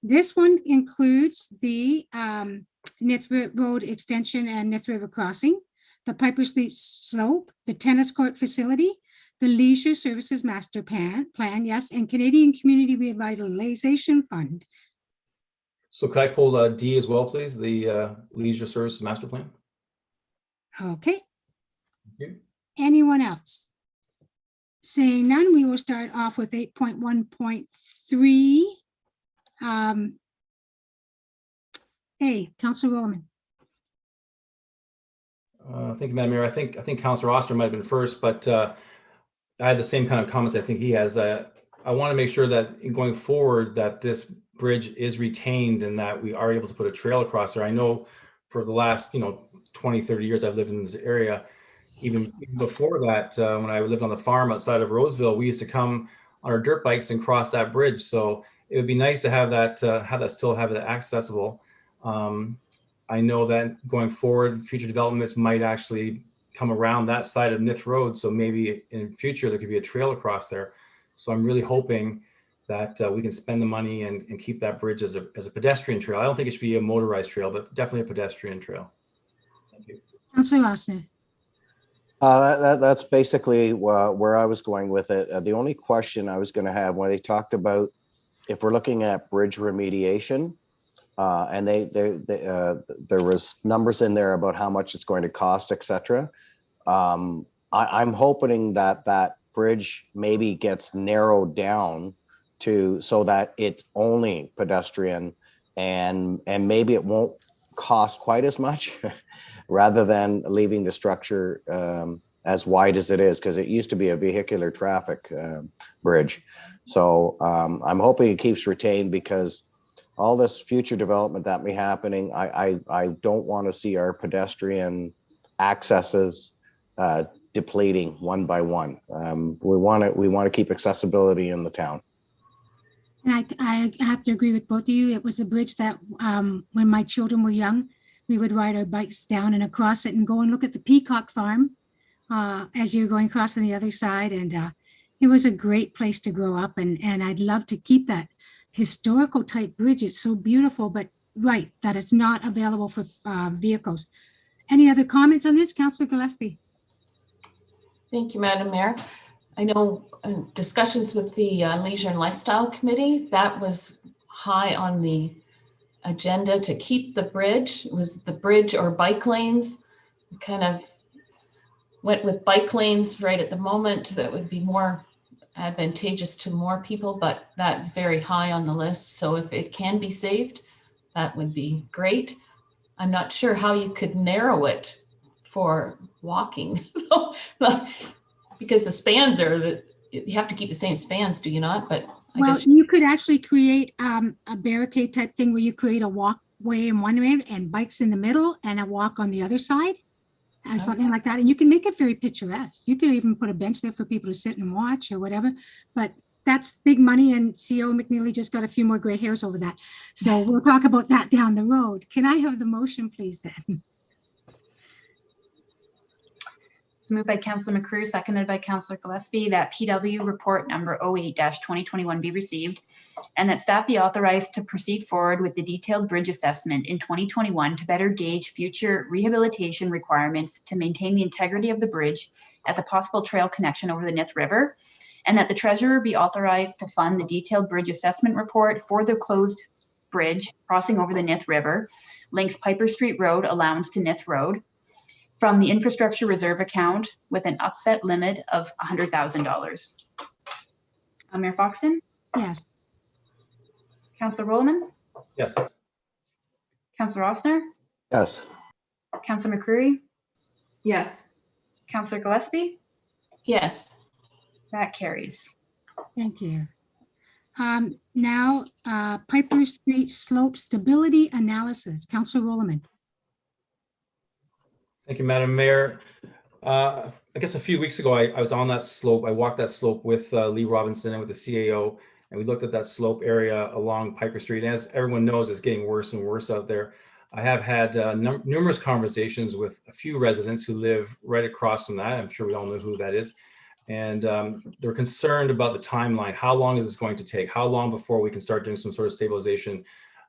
This one includes the Nith Road Extension and Nith River Crossing, the Piper Street Slope, the tennis court facility, the Leisure Services Master Plan, yes, and Canadian Community Revitalization Fund. So could I pull D as well, please? The Leisure Services Master Plan? Okay. Thank you. Anyone else? Seeing none, we will start off with 8.1.3. Hey, Councilor Roman. Thank you, Madam Mayor. I think Councilor Oster might have been first, but I had the same kind of comments I think he has. I want to make sure that in going forward that this bridge is retained and that we are able to put a trail across there. I know for the last 20, 30 years I've lived in this area. Even before that, when I lived on the farm outside of Roseville, we used to come on our dirt bikes and cross that bridge. So it would be nice to have that still have it accessible. I know that going forward, future developments might actually come around that side of Nith Road. So maybe in future, there could be a trail across there. So I'm really hoping that we can spend the money and keep that bridge as a pedestrian trail. I don't think it should be a motorized trail, but definitely a pedestrian trail. Thank you. Councilor Oster. That's basically where I was going with it. The only question I was going to have when they talked about if we're looking at bridge remediation, and there was numbers in there about how much it's going to cost, etc. I'm hoping that bridge maybe gets narrowed down to so that it's only pedestrian, and maybe it won't cost quite as much rather than leaving the structure as wide as it is, because it used to be a vehicular traffic bridge. So I'm hoping it keeps retained, because all this future development that may be happening, I don't want to see our pedestrian accesses depleting one by one. We want to keep accessibility in the town. And I have to agree with both of you. It was a bridge that when my children were young, we would ride our bikes down and across it and go and look at the peacock farm as you're going across on the other side. And it was a great place to grow up. And I'd love to keep that historical type bridge. It's so beautiful, but right, that it's not available for vehicles. Any other comments on this, Councillor Gillespie? Thank you, Madam Mayor. I know discussions with the Leisure and Lifestyle Committee, that was high on the agenda to keep the bridge. It was the bridge or bike lanes. We kind of went with bike lanes right at the moment. That would be more advantageous to more people, but that's very high on the list. So if it can be saved, that would be great. I'm not sure how you could narrow it for walking because the spans are, you have to keep the same spans, do you not? But well, you could actually create a barricade type thing where you create a walkway in one end and bikes in the middle and a walk on the other side, and something like that. And you can make it very picturesque. You could even put a bench there for people to sit and watch or whatever, but that's big money, and CEO McNeely just got a few more gray hairs over that. So we'll talk about that down the road. Can I have the motion, please, then? It's moved by Councillor McCrew, seconded by Councillor Gillespie, that PW report number 08-2021 be received, and that staff be authorized to proceed forward with the detailed bridge assessment in 2021 to better gauge future rehabilitation requirements to maintain the integrity of the bridge as a possible trail connection over the Nith River, and that the treasurer be authorized to fund the detailed bridge assessment report for the closed bridge crossing over the Nith River, links Piper Street Road allowance to Nith Road, from the infrastructure reserve account with an upset limit of $100,000. Mayor Foxton? Yes. Councillor Roman? Yes. Councillor Ossner? Yes. Councillor McCreary? Yes. Councillor Gillespie? yes. That carries. Thank you. Now, Piper Street Slope Stability Analysis. Councillor Rollerman. Thank you, Madam Mayor. I guess a few weeks ago, I was on that slope. I walked that slope with Lee Robinson and with the CAO, and we looked at that slope area along Piper Street. And as everyone knows, it's getting worse and worse out there. I have had numerous conversations with a few residents who live right across from that. I'm sure we all know who that is. And they're concerned about the timeline. How long is this going to take? How long before we can start doing some sort of stabilization?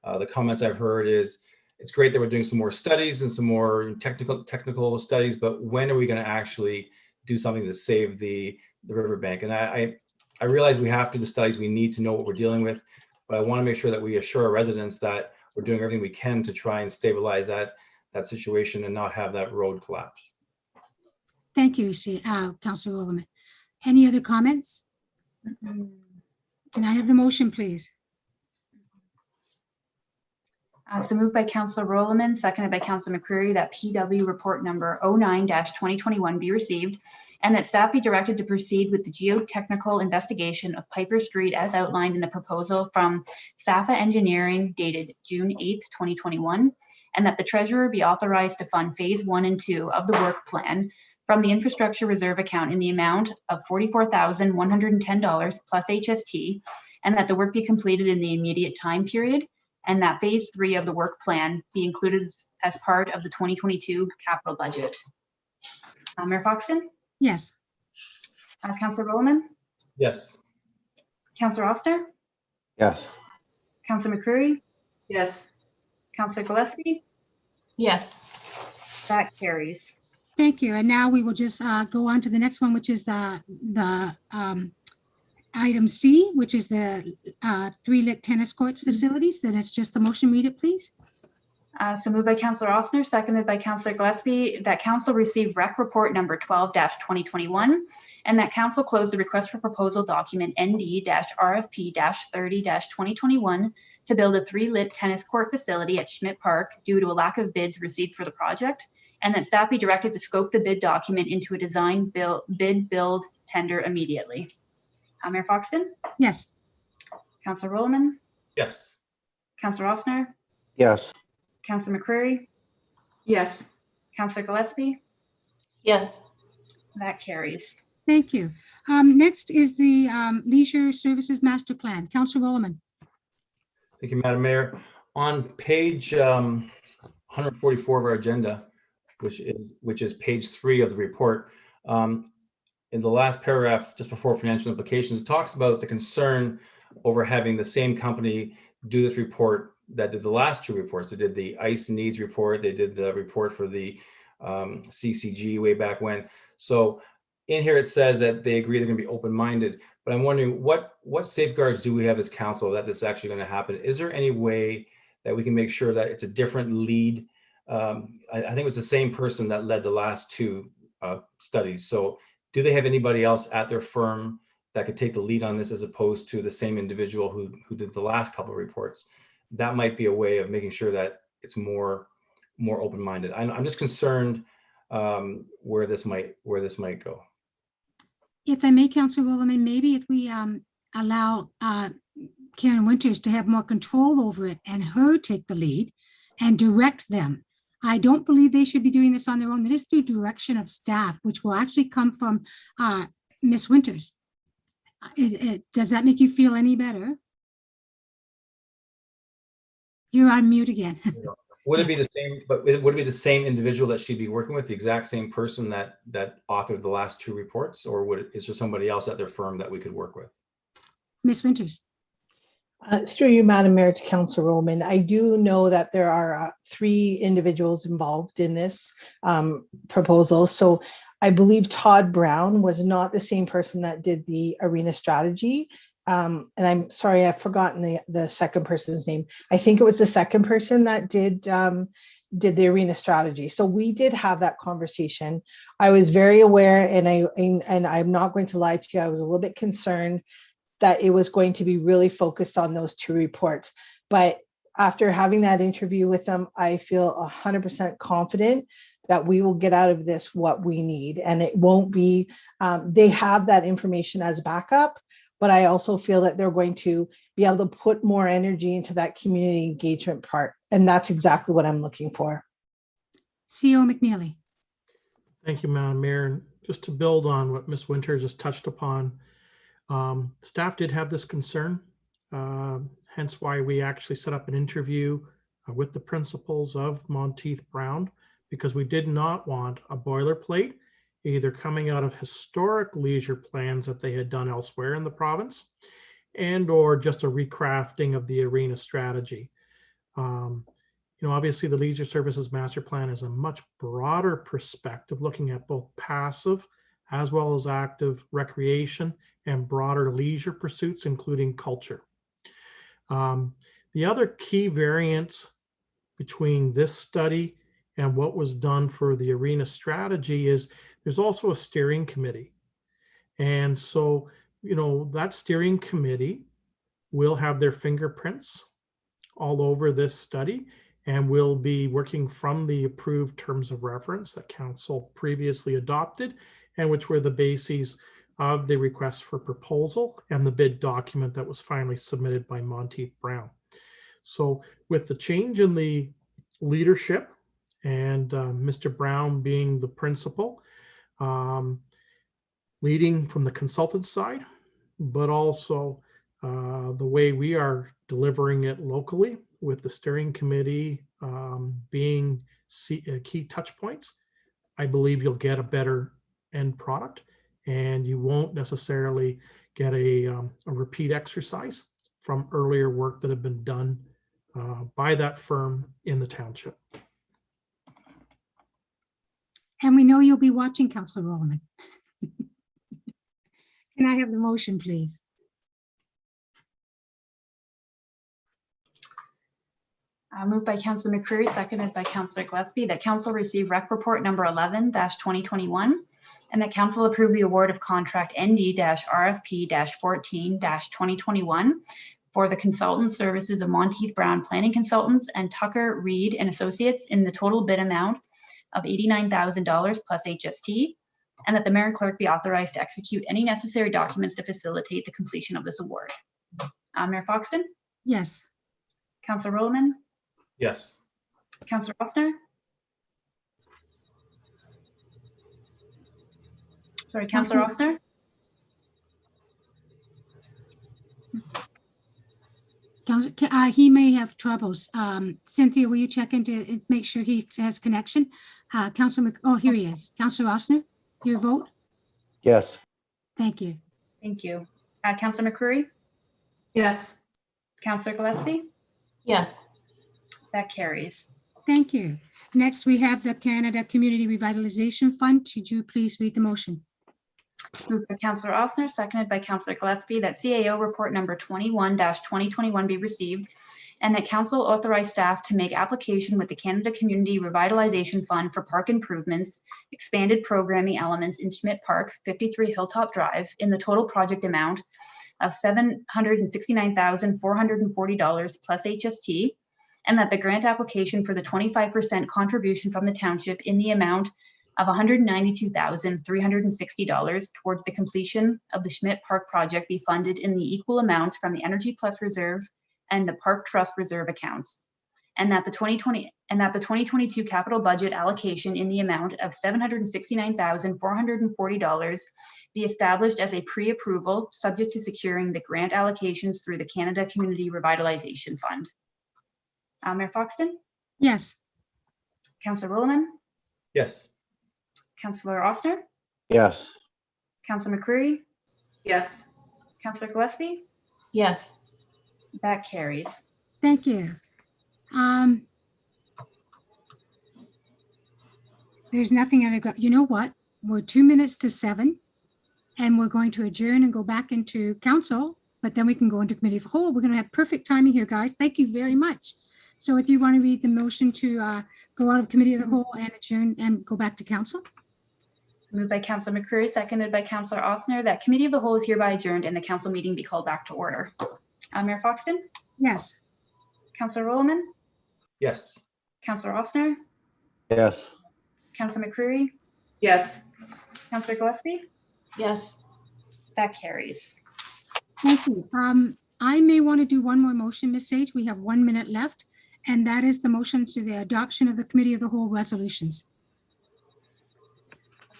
The comments I've heard is, it's great that we're doing some more studies and some more technical studies, but when are we going to actually do something to save the riverbank? And I realize we have to do the studies. We need to know what we're dealing with, but I want to make sure that we assure our residents that we're doing everything we can to try and stabilize that situation and not have that road collapse. Thank you, Councilor Rowland. Any other comments? Can I have the motion, please? So moved by Councillor Rowland, seconded by Councillor McCreary, that PW report number 09-2021 be received and that staff be directed to proceed with the geotechnical investigation of Piper Street as outlined in the proposal from SAFA Engineering dated June 8th, 2021, and that the treasurer be authorized to fund phase 1 and 2 of the work plan from the infrastructure reserve account in the amount of $44,110 plus HST, and that the work be completed in the immediate time period, and that phase 3 of the work plan be included as part of the 2022 capital budget. Mayor Foxton? Yes. Councillor Rowland? Yes. Councillor Oster? Yes. Councillor McCreary? Yes. Councillor Gillespie? Yes. That carries. Thank you. And now we will just go on to the next one, which is the item C, which is the 3 lit tennis courts facilities. Then it's just the motion. Read it, please. So moved by Councillor Ossner, seconded by Councillor Gillespie, that council receive rec report number 12-2021, and that council close the request for proposal document ND-RFP-30-2021 to build a 3 lit tennis court facility at Schmidt Park due to a lack of bids received for the project, and that staff be directed to scope the bid document into a design build tender immediately. Mayor Foxton? Yes. Councillor Rowland? Yes. Councillor Ossner? Yes. Councillor McCreary? Yes. Councillor Gillespie? Yes. That carries. Thank you. Next is the Leisure Services Master Plan. Councilor Rowland. Thank you, Madam Mayor. On page 144 of our agenda, which is page 3 of the report, in the last paragraph, just before financial implications, it talks about the concern over having the same company do this report that did the last 2 reports. They did the ICE needs report. They did the report for the CCG way back when. So in here, it says that they agree they're going to be open-minded, but I'm wondering what safeguards do we have as council that this is actually going to happen? Is there any way that we can make sure that it's a different lead? I think it was the same person that led the last 2 studies. So do they have anybody else at their firm that could take the lead on this as opposed to the same individual who did the last couple of reports? That might be a way of making sure that it's more open-minded. I'm just concerned where this might go. If I may, Councilor Rowland, maybe if we allow Karen Winters to have more control over it and her take the lead and direct them. I don't believe they should be doing this on their own. It is through direction of staff, which will actually come from Ms. Winters. Does that make you feel any better? You're on mute again. Would it be the same? But would it be the same individual that she'd be working with, the exact same person that authored the last 2 reports, or is there somebody else at their firm that we could work with? Ms. Winters. Through you, Madam Mayor, to Councillor Roman, I do know that there are 3 individuals involved in this proposal. So I believe Todd Brown was not the same person that did the arena strategy. And I'm sorry, I've forgotten the second person's name. I think it was the second person that did the arena strategy. So we did have that conversation. I was very aware, and I'm not going to lie to you, I was a little bit concerned that it was going to be really focused on those 2 reports. But after having that interview with them, I feel 100% confident that we will get out of this what we need. And it won't be, they have that information as backup, but I also feel that they're going to be able to put more energy into that community engagement part. And that's exactly what I'm looking for. CEO McNeely. Thank you, Madam Mayor. And just to build on what Ms. Winters just touched upon, staff did have this concern, hence why we actually set up an interview with the principals of Monteith Brown, because we did not want a boilerplate. either coming out of historic leisure plans that they had done elsewhere in the province, and or just a recrafting of the arena strategy. Obviously the Leisure Services Master Plan is a much broader perspective, looking at both passive as well as active recreation and broader leisure pursuits, including culture. The other key variance between this study and what was done for the arena strategy is there's also a steering committee. And so, that steering committee will have their fingerprints all over this study and will be working from the approved terms of reference that council previously adopted and which were the bases of the request for proposal and the bid document that was finally submitted by Monteith Brown. So with the change in the leadership and Mr. Brown being the principal, leading from the consultant side, but also the way we are delivering it locally with the steering committee being key touch points, I believe you'll get a better end product and you won't necessarily get a repeat exercise from earlier work that had been done by that firm in the township. And we know you'll be watching, Councillor Roman. Can I have the motion, please? Moved by Councillor McCreary, seconded by Councillor Gillespie, that council receive rec report number 11-2021 and that council approve the award of contract ND-RFP-14-2021 for the consultant services of Monteith Brown Planning Consultants and Tucker Reed and Associates in the total bid amount of $89,000 plus HST, and that the mayor and clerk be authorized to execute any necessary documents to facilitate the completion of this award. Mayor Foxton? Yes. Councillor Roman? Yes. Councillor Rosner? Sorry, Councillor Rosner? He may have troubles. Cynthia, will you check into make sure he has connection? Councillor, oh, here he is. Councillor Rosner, your vote? Yes. Thank you. Thank you. Councillor McCreary? Yes. Councillor Gillespie? Yes. That carries. Thank you. Next, we have the Canada Community Revitalization Fund. Could you please read the motion? Moved by Councillor Osner, seconded by Councillor Gillespie, that CAO report number 21-2021 be received and that council authorize staff to make application with the Canada Community Revitalization Fund for park improvements, expanded programming elements in Schmidt Park, 53 Hilltop Drive, in the total project amount of $769,440 plus HST, and that the grant application for the 25% contribution from the township in the amount of $192,360 towards the completion of the Schmidt Park project be funded in the equal amounts from the Energy Plus Reserve and the Park Trust Reserve accounts, and that the 2022 capital budget allocation in the amount of $769,440 be established as a pre-approval, subject to securing the grant allocations through the Canada Community Revitalization Fund. Mayor Foxton? Yes. Councillor Roman? Yes. Councillor Osner? Yes. Councillor McCreary? Yes. Councillor Gillespie? Yes. That carries. Thank you. There's nothing other. You know what? We're 2 minutes to 7, and we're going to adjourn and go back into council. But then we can go into committee of the whole. We're going to have perfect timing here, guys. Thank you very much. So if you want to read the motion to go out of committee of the whole and adjourn and go back to council. Moved by Councillor McCreary, seconded by Councillor Osner, that committee of the whole is hereby adjourned and the council meeting be called back to order. Mayor Foxton? Yes. Councillor Roman? Yes. Councillor Osner? Yes. Councillor McCreary? Yes. Councillor Gillespie? Yes. That carries. Thank you. I may want to do one more motion, Ms. Sage. We have 1 minute left, and that is the motion to the adoption of the committee of the whole resolutions.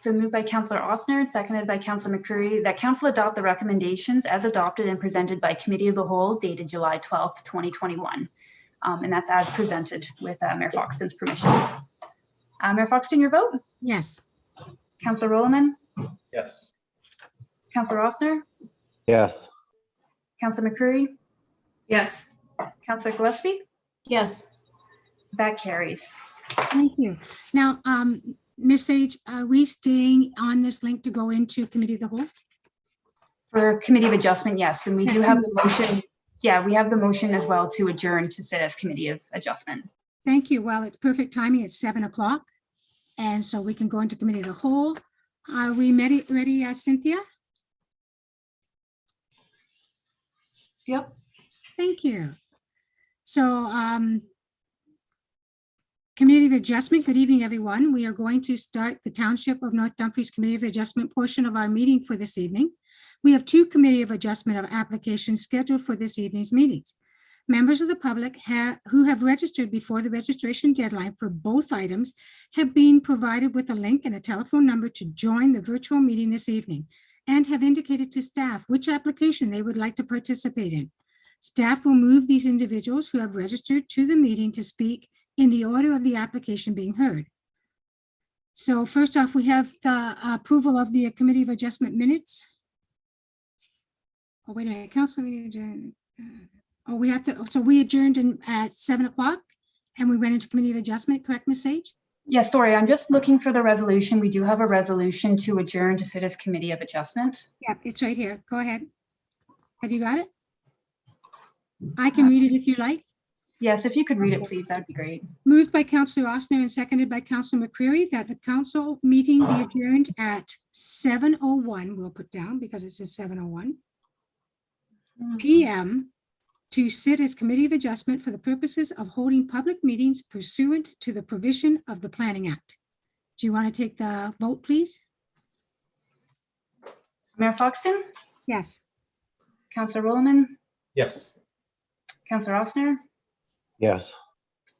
So moved by Councillor Osner and seconded by Councillor McCreary that council adopt the recommendations as adopted and presented by committee of the whole dated July 12th, 2021. And that's as presented with Mayor Foxton's permission. Mayor Foxton, your vote? Yes. Councillor Roman, Yes. Councillor Rossner, Yes. Councillor McCreary, Yes. Councillor Gillespie. Yes. That carries. Thank you. Now, Ms. Sage, are we staying on this link to go into committee of the whole? For Committee of Adjustment, yes, and we do Yes, have the motion. Yeah, we have the motion as well to adjourn to sit as Committee of Adjustment. Thank you. Well, it's perfect timing. It's 7 o'clock. And so we can go into committee of the whole. Are we ready, Cynthia? Yep. Thank you. So, Committee of Adjustment, good evening, everyone. We are going to start the Township of North Dumfries Committee of Adjustment portion of our meeting for this evening. We have 2 Committee of Adjustment of applications scheduled for this evening's meetings. Members of the public who have registered before the registration deadline for both items have been provided with a link and a telephone number to join the virtual meeting this evening and have indicated to staff which application they would like to participate in. Staff will move these individuals who have registered to the meeting to speak in the order of the application being heard. So first off, we have the approval of the Committee of Adjustment minutes. Oh, wait a minute, Councilor. Oh, we have to, so we adjourned at 7 o'clock and we went into Committee of Adjustment, correct, Ms. Sage? Yeah, sorry, I'm just looking for the resolution. We do have a resolution to adjourn to sit as Committee of Adjustment. Yeah, it's right here. Go ahead. Have you got it? I can read it if you like. Yes, if you could read it, please, that'd be great. Moved by Councillor Ossner and seconded by Councillor McCreary that the council meeting be adjourned at 7:01, we'll put down because it says 7:01 p.m. to sit as Committee of Adjustment for the purposes of holding public meetings pursuant to the provision of the Planning Act. Do you want to take the vote, please? Mayor Foxton, Yes. Councillor Roman, Yes. Councillor Ossner, Yes.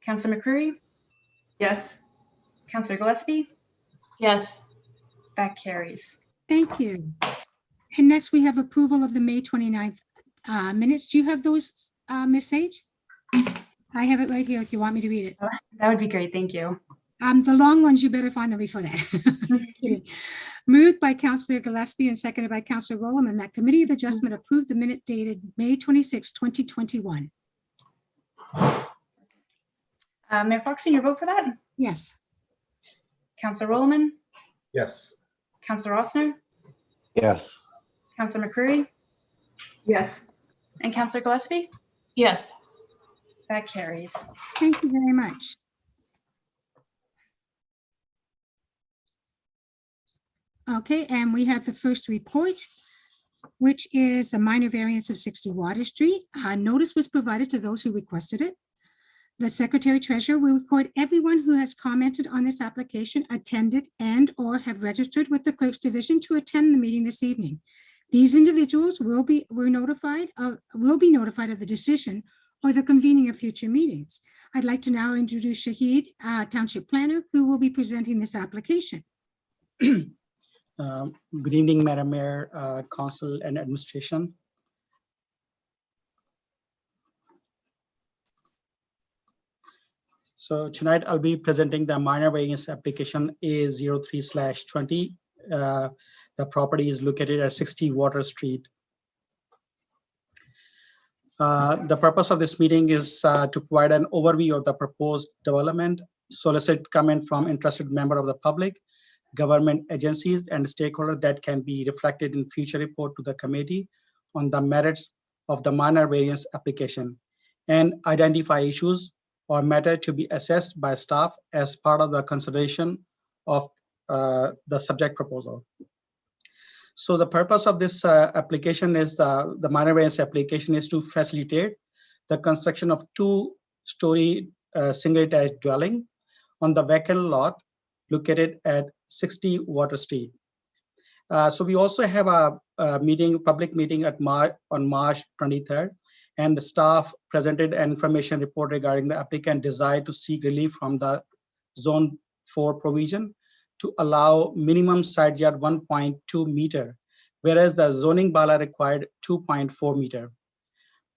Councillor McCreary, Yes. Councillor Gillespie. Yes. That carries. Thank you. And next we have approval of the May 29th minutes. Do you have those, Ms. Sage? I have it right here if you want me to read it. That would be great, thank you. The long ones, you better find them before that. Kidding. Moved by Councillor Gillespie and seconded by Councillor Rowland that Committee of Adjustment approved the minute dated May 26, 2021. Mayor Foxton, your vote for that? Yes. Councillor Roman, Yes. Councillor Ossner, Yes. Councillor McCreary, Yes. and Councillor Gillespie. Yes. That carries. Thank you very much. Okay, and we have the first report, which is a minor variance of 60 Water Street. Notice was provided to those who requested it. The Secretary Treasurer will record everyone who has commented on this application, attended, and/or have registered with the Clerk's Division to attend the meeting this evening. These individuals will be notified of the decision or the convening of future meetings. I'd like to now introduce Shahid, Township Planner, who will be presenting this application. Good evening, Madam Mayor, Council and Administration. So tonight I'll be presenting the minor variance application A03/20. The property is located at 60 Water Street. The purpose of this meeting is to provide an overview of the proposed development, solicit comment from interested member of the public, government agencies, and stakeholders that can be reflected in future report to the committee on the merits of the minor variance application, and identify issues or matter to be assessed by staff as part of the consideration of the subject proposal. So the purpose of this application is the minor variance application is to facilitate the construction of 2-story single detached dwelling on the vacant lot located at 60 Water Street. So we also have a public meeting on March 23rd, and the staff presented an information report regarding the applicant desire to seek relief from the Zone 4 provision to allow minimum side yard 1.2 meter, whereas the zoning bylaw required 2.4 meter.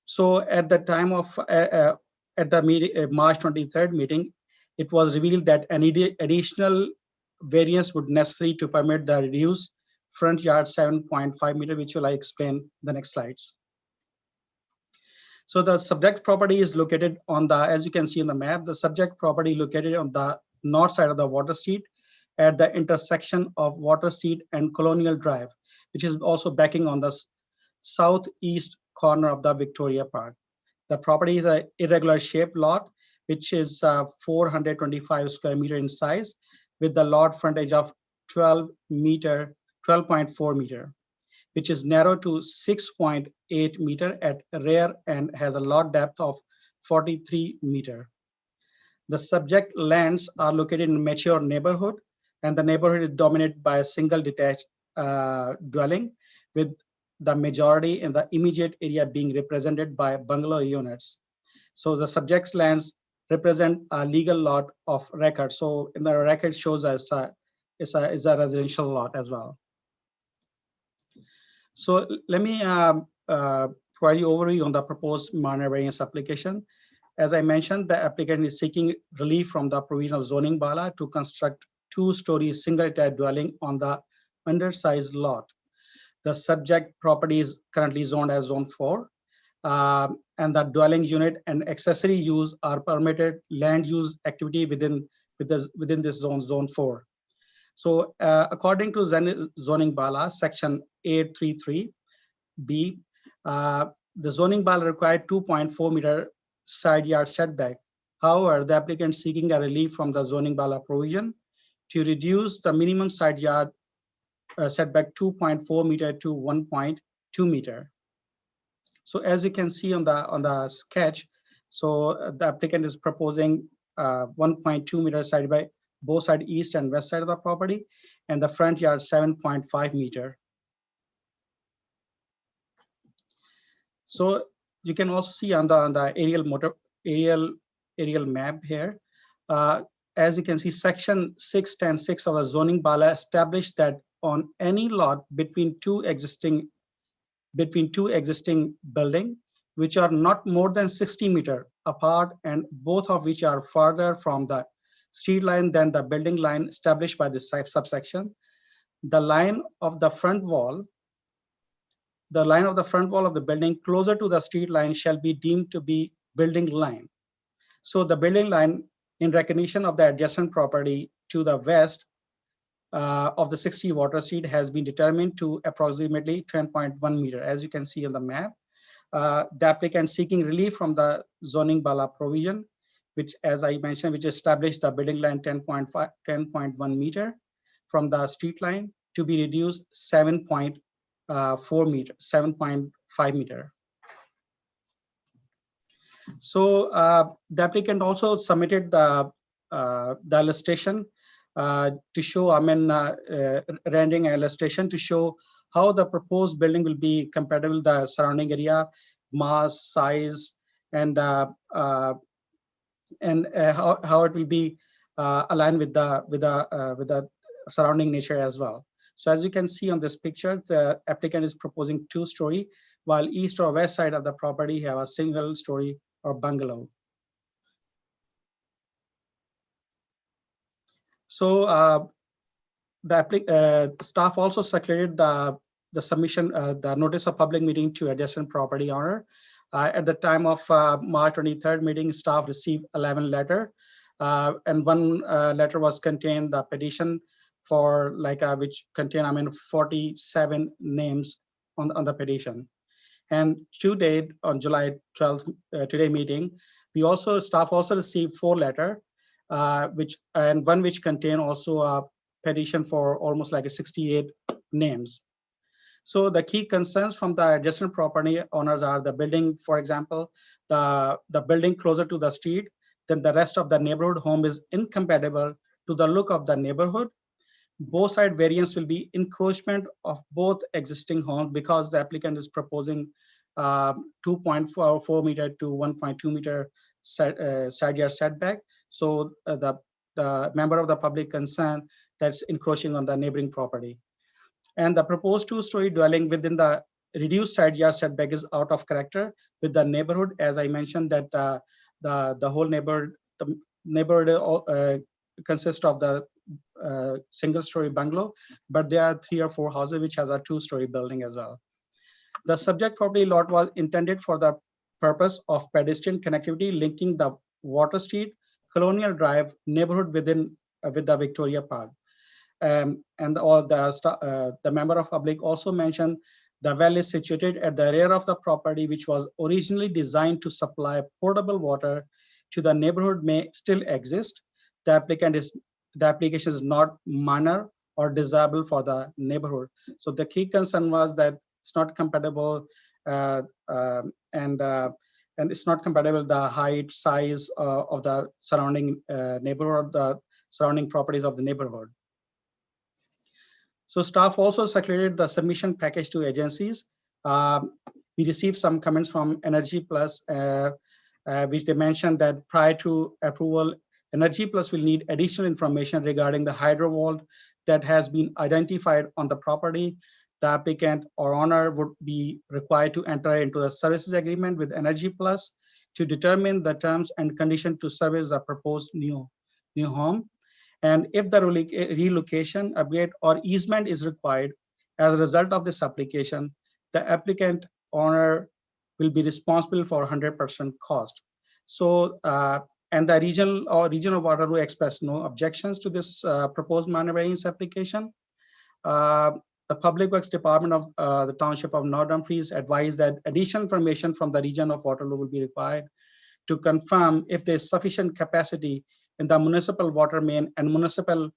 So at the time of at the meeting, March 23rd meeting, it was revealed that an additional variance would necessary to permit the reduced front yard 7.5 meter, which will I explain in the next slides. So the subject property is located on the, as you can see in the map, the subject property located on the north side of the Water Street at the intersection of Water Street and Colonial Drive, which is also backing on the southeast corner of the Victoria Park. The property is an irregular shaped lot, which is 425 square meter in size, with the lot frontage of 12.4 meter, which is narrow to 6.8 meter at rear and has a lot depth of 43 meter. The subject lands are located in a mature neighborhood, and the neighborhood is dominated by a single detached dwelling, with the majority in the immediate area being represented by bungalow units. So the subject's lands represent a legal lot of record. So in the record shows as a residential lot as well. So let me provide you overview on the proposed minor variance application. As I mentioned, the applicant is seeking relief from the provision of zoning bylaw to construct 2-story single detached dwelling on the undersized lot. The subject property is currently zoned as zone 4, and the dwelling unit and accessory use are permitted land use activity within this zone 4. So according to zoning bylaw section 833B, the zoning bylaw required 2.4 meter side yard setback. However, the applicant seeking a relief from the zoning bylaw provision to reduce the minimum side yard setback 2.4 meter to 1.2 meter. So as you can see on the sketch, so the applicant is proposing 1.2 meter side by both side east and west side of the property, and the front yard 7.5 meter. So you can also see on the aerial map here. As you can see, section 610(6) of the zoning bylaw established that on any lot between two existing buildings, which are not more than 60 meter apart, and both of which are farther from the street line than the building line established by this subsection, the line of the front wall of the building closer to the street line shall be deemed to be building line. So the building line, in recognition of the adjacent property to the west of the 60 Water Street, has been determined to approximately 10.1 meter. As you can see on the map, the applicant seeking relief from the zoning bylaw provision, which, as I mentioned, which established the building line 10.1 meter from the street line to be reduced 7.5 meter. So the applicant also submitted the illustration to show, rendering an illustration to show how the proposed building will be compatible with the surrounding area, mass, size, and how it will be aligned with the surrounding nature as well. So as you can see on this picture, the applicant is proposing 2-story, while east or west side of the property have a single story or bungalow. So the staff also circulated the submission, the notice of public meeting to adjacent property owner. At the time of March 23rd meeting, staff received 11 letters, and one letter was contained the petition for which contained 47 names on the petition. And to date, on July 12th, today meeting, staff also received 4 letters, and one which contained also a petition for almost 68 names. So the key concerns from the adjacent property owners are the building, for example, the building closer to the street, then the rest of the neighborhood home is incompatible to the look of the neighborhood. Both side variance will be encroachment of both existing homes, because the applicant is proposing 2.4 meter to 1.2 meter side yard setback. So the member of the public concern that's encroaching on the neighboring property. And the proposed 2-story dwelling within the reduced side yard setback is out of character with the neighborhood. As I mentioned, that the whole neighborhood consists of the single-story bungalow, but there are 3 or 4 houses which has a 2-story building as well. The subject property lot was intended for the purpose of pedestrian connectivity linking the Water Street, Colonial Drive neighborhood within with the Victoria Park. And all the member of public also mentioned the well is situated at the rear of the property, which was originally designed to supply potable water to the neighborhood may still exist. The application is not minor or desirable for the neighborhood. So the key concern was that it's not compatible and it's not compatible the height, size of the surrounding neighborhood, the surrounding properties of the neighborhood. So staff also circulated the submission package to agencies. We received some comments from Energy Plus, which they mentioned that prior to approval, Energy Plus will need additional information regarding the hydro vault that has been identified on the property. The applicant or owner would be required to enter into a services agreement with Energy Plus to determine the terms and conditions to service the proposed new home. And if the relocation, upgrade, or easement is required as a result of this application, the applicant owner will be responsible for 100% cost. So, and the region of Waterloo expressed no objections to this proposed minor variance application. The Public Works Department of the Township of North Dumfries advised that additional information from the region of Waterloo will be required to confirm if there is sufficient capacity in the municipal water main and municipal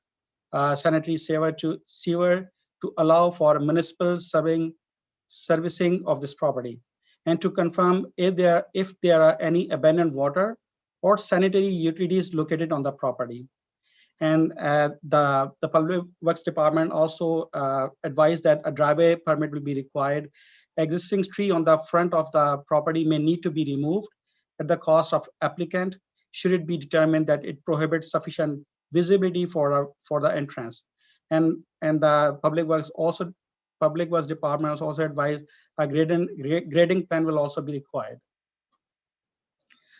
sanitary sewer to allow for municipal servicing of this property, and to confirm if there are any abandoned water or sanitary utilities located on the property. And the Public Works Department also advised that a driveway permit will be required. Existing tree on the front of the property may need to be removed at the cost of applicant, should it be determined that it prohibits sufficient visibility for the entrance. And the Public Works Department has also advised a grading plan will also be required.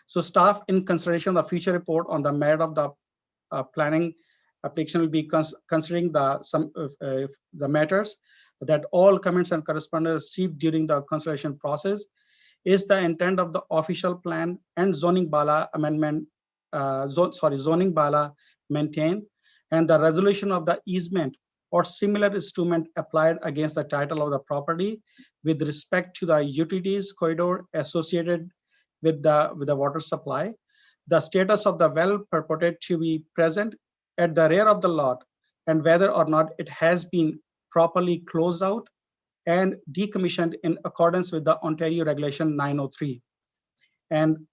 So staff, in consideration of the future report on the merit of the planning application, will be considering the matters that all comments and correspondence received during the consideration process is the intent of the official plan and zoning bylaw amendment, zoning bylaw maintained, and the resolution of the easement or similar instrument applied against the title of the property with respect to the utilities corridor associated with the water supply, the status of the well purported to be present at the rear of the lot, and whether or not it has been properly closed out and decommissioned in accordance with the Ontario Regulation 903. And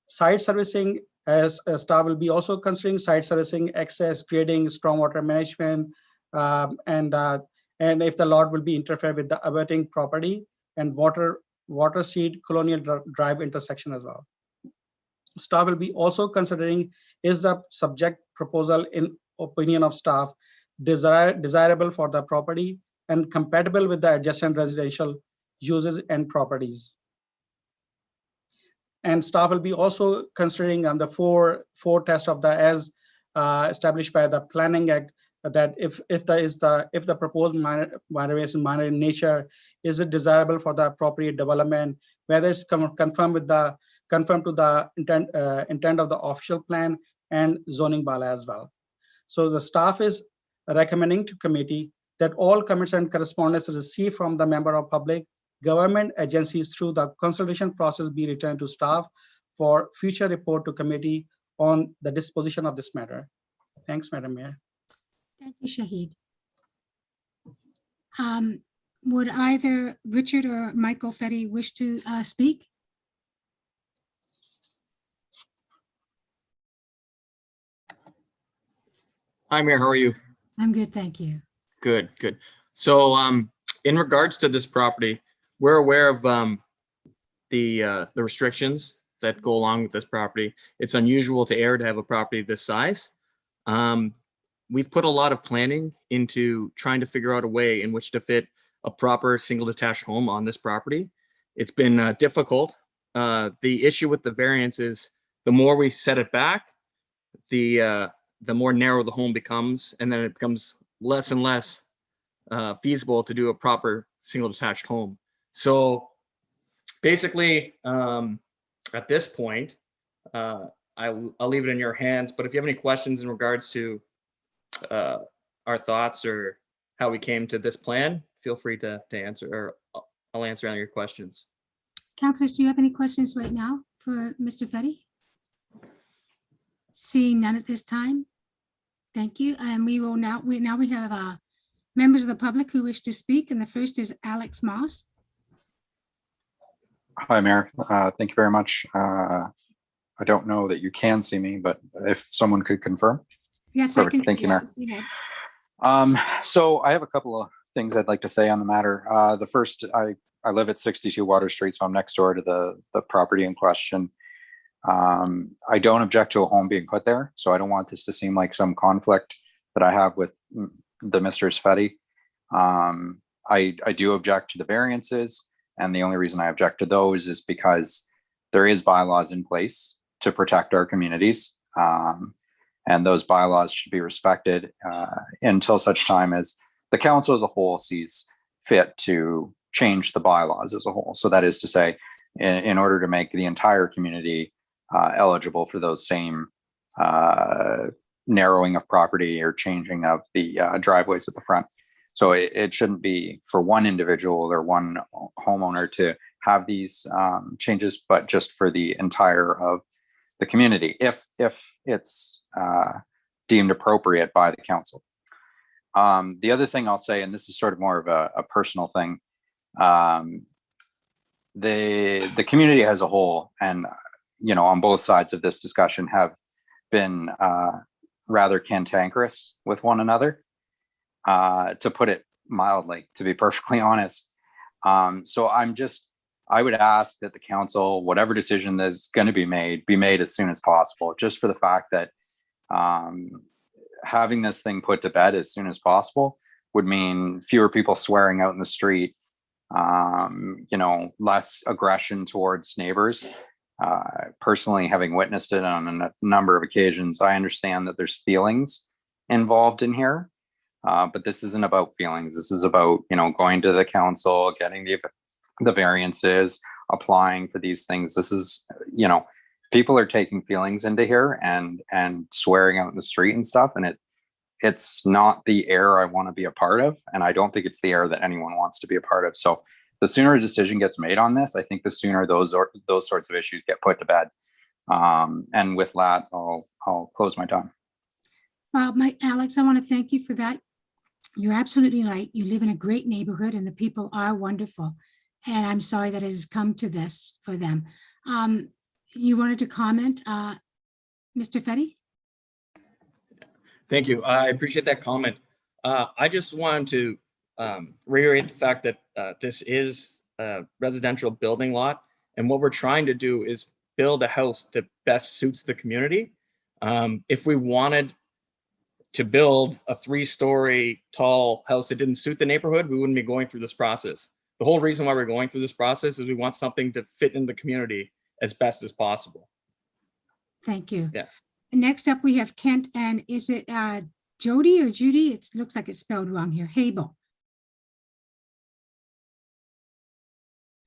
site servicing, as staff will be also considering site servicing, access, grading, stormwater management, and if the lot will be interfered with the abutting property and water seed Colonial Drive intersection as well. Staff will be also considering is the subject proposal, in opinion of staff, desirable for the property and compatible with the adjacent residential uses and properties. And staff will be also considering the four test of the as established by the Planning Act, that if the proposed minor in nature, is it desirable for the appropriate development, whether it's confirmed to the intent of the official plan and zoning bylaw as well. So the staff is recommending to committee that all comments and correspondence received from the member of public, government agencies through the consultation process be returned to staff for future report to committee on the disposition of this matter. Thanks, Madam Mayor. Thank you, Shahid. Would either Richard or Michael Fetty wish to speak? Hi, Mayor. How are you? I'm good, thank you. Good, good. So in regards to this property, we're aware of the restrictions that go along with this property. It's unusual to air to have a property this size. We've put a lot of planning into trying to figure out a way in which to fit a proper single detached home on this property. It's been difficult. The issue with the variance is the more we set it back, the the more narrow the home becomes, and then it becomes less and less feasible to do a proper single detached home. So basically, at this point, I'll leave it in your hands, but if you have any questions in regards to our thoughts or how we came to this plan, feel free to answer, or I'll answer any of your questions. Councillors, do you have any questions right now for Mr. Fetty? Seeing none at this time. Thank you. And we will now, we have members of the public who wish to speak, and the first is Alex Moss. Hi, Mayor. Thank you very much. I don't know that you can see me, but if someone could confirm. Yes, I Perfect. can. Thank you, Mayor. Yes, So I have a couple of things I'd like to say on the matter. The first, I live at 62 Water Street, so I'm next door to the property in question. I don't object to a home being put there, so I don't want this to seem like some conflict that I have with the Mr. Fetty. I do object to the variances, and the only reason I object to those is because there is bylaws in place to protect our communities. And those bylaws should be respected until such time as the council as a whole sees fit to change the bylaws as a whole. So that is to say, in order to make the entire community eligible for those same narrowing of property or changing of the driveways at the front. So it shouldn't be for one individual or one homeowner to have these changes, but just for the entire of the community, if it's deemed appropriate by the council. The other thing I'll say, and this is sort of more of a personal thing, the community as a whole, and on both sides of this discussion, have been rather cantankerous with one another, to put it mildly, to be perfectly honest. So I would ask that the council, whatever decision that's going to be made as soon as possible, just for the fact that having this thing put to bed as soon as possible would mean fewer people swearing out in the street, less aggression towards neighbors. Personally, having witnessed it on a number of occasions, I understand that there's feelings involved in here, but this isn't about feelings. This is about, going to the council, getting the variances, applying for these things. This is, people are taking feelings into here and swearing out in the street and stuff. And it's not the air I want to be a part of. And I don't think it's the air that anyone wants to be a part of. So the sooner a decision gets made on this, I think the sooner those sorts of issues get put to bed. And with that, I'll close my time. Well, Alex, I want to thank you for that. You're absolutely right. You live in a great neighborhood and the people are wonderful. And I'm sorry that it has come to this for them. You wanted to comment, Mr. Fetty? Thank you. I appreciate that comment. I just wanted to reiterate the fact that this is a residential building lot, and what we're trying to do is build a house that best suits the community. If we wanted to build a 3-story tall house that didn't suit the neighborhood, we wouldn't be going through this process. The whole reason why we're going through this process is we want something to fit in the community as best as possible. Thank you. Yeah. Next up, we have Kent, and is it Jody or Judy? It looks like it's spelled wrong here. Habel.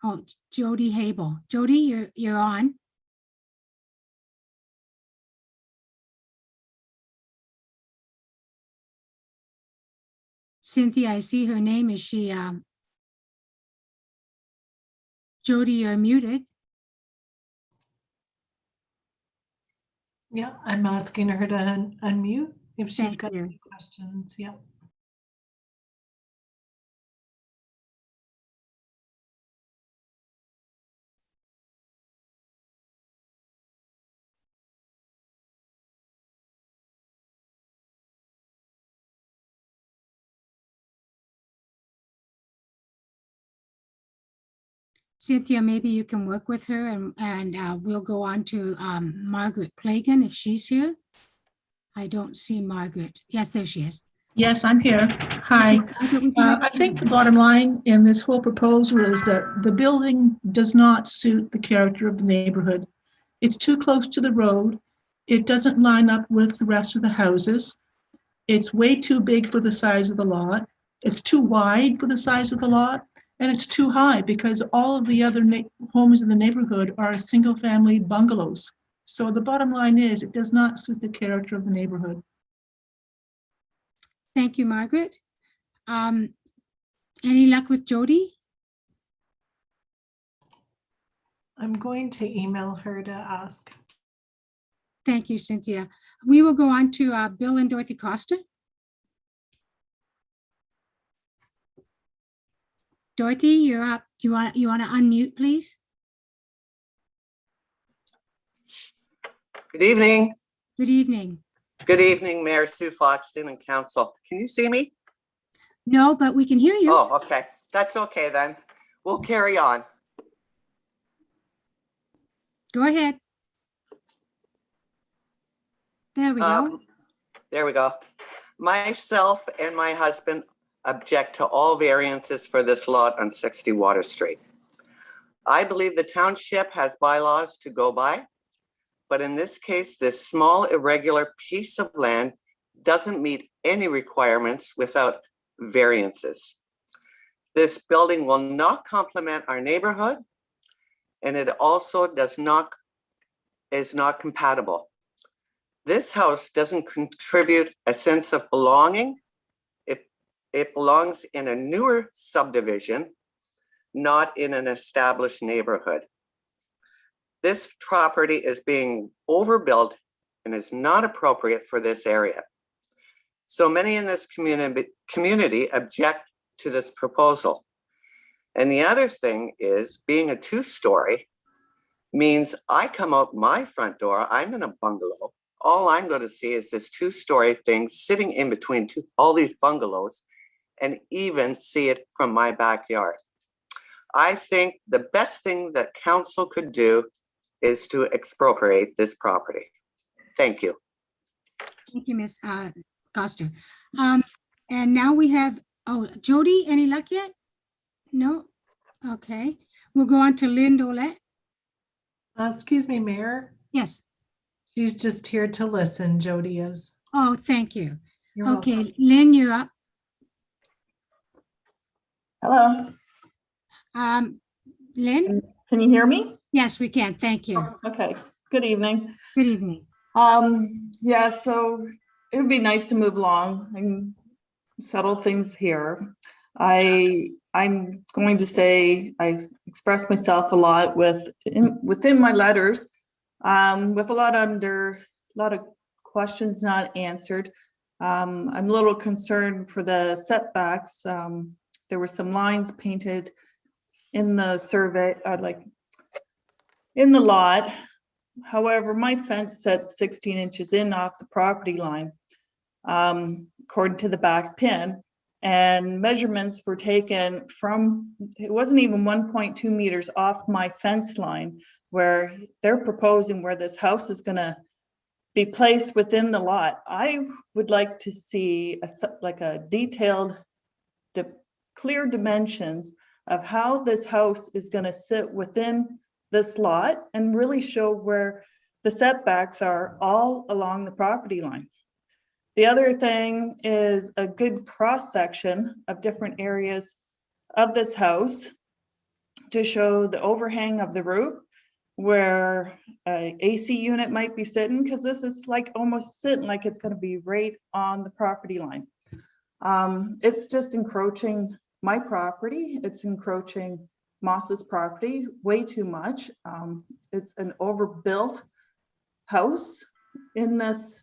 Oh, Jody Habel. Jody, you're on. Cynthia, I see her name. Is she Jody, you're muted. Yeah, I'm asking her to unmute if she's Thank got you. any questions. Yeah. Cynthia, maybe you can work with her and we'll go on to Margaret Plagan if she's here. I don't see Margaret. Yes, there she is. Yes, I'm here. Hi. I think the bottom line in this whole proposal is that the building does not suit the character of the neighborhood. It's too close to the road. It doesn't line up with the rest of the houses. It's way too big for the size of the lot. It's too wide for the size of the lot, and it's too high because all of the other homes in the neighborhood are single-family bungalows. So the bottom line is it does not suit the character of the neighborhood. Thank you, Margaret. Any luck with Jody? I'm going to email her to ask. Thank you, Cynthia. We will go on to Bill and Dorothy Costa. Dorothy, you're up. You want to unmute, please? Good evening. Good evening. Good evening, Mayor Sue Foxton and Council. Can you see me? No, but we can hear you. Oh, okay. That's okay then. We'll carry on. Go ahead. There we go. There we go. Myself and my husband object to all variances for this lot on 60 Water Street. I believe the township has bylaws to go by, but in this case, this small irregular piece of land doesn't meet any requirements without variances. This building will not complement our neighborhood, and it also is not compatible. This house doesn't contribute a sense of belonging. It belongs in a newer subdivision, not in an established neighborhood. This property is being overbuilt and is not appropriate for this area. So many in this community object to this proposal. And the other thing is, being a two-story means I come out my front door, I'm in a bungalow. All I'm going to see is this two-story thing sitting in between all these bungalows, and even see it from my backyard. I think the best thing that council could do is to expropriate this property. Thank you. Thank you, Ms. Costa. And now we have, Jody, any luck yet? No? Okay. We'll go on to Lynn Dolette. Excuse me, Mayor. Yes. She's just here to listen, Jody is. Oh, thank you. You're Okay, welcome. Lynn, you're up. Hello. Lynn? Can you hear me? Yes, we can. Thank you. Okay. Good evening. Good evening. Yeah, so it would be nice to move along and settle things here. I'm going to say I expressed myself a lot within my letters, with a lot of questions not answered. I'm a little concerned for the setbacks. There were some lines painted in the survey, like in the lot. However, my fence sets 16 inches in off the property line, according to the back pin, and measurements were taken from, it wasn't even 1.2 meters off my fence line, where they're proposing where this house is going to be placed within the lot. I would like to see a detailed, clear dimensions of how this house is going to sit within this lot, and really show where the setbacks are all along the property line. The other thing is a good cross section of different areas of this house to show the overhang of the roof, where a AC unit might be sitting, because this is like almost sitting like it's going to be right on the property line. It's just encroaching my property. It's encroaching Moss's property way too much. It's an overbuilt house in this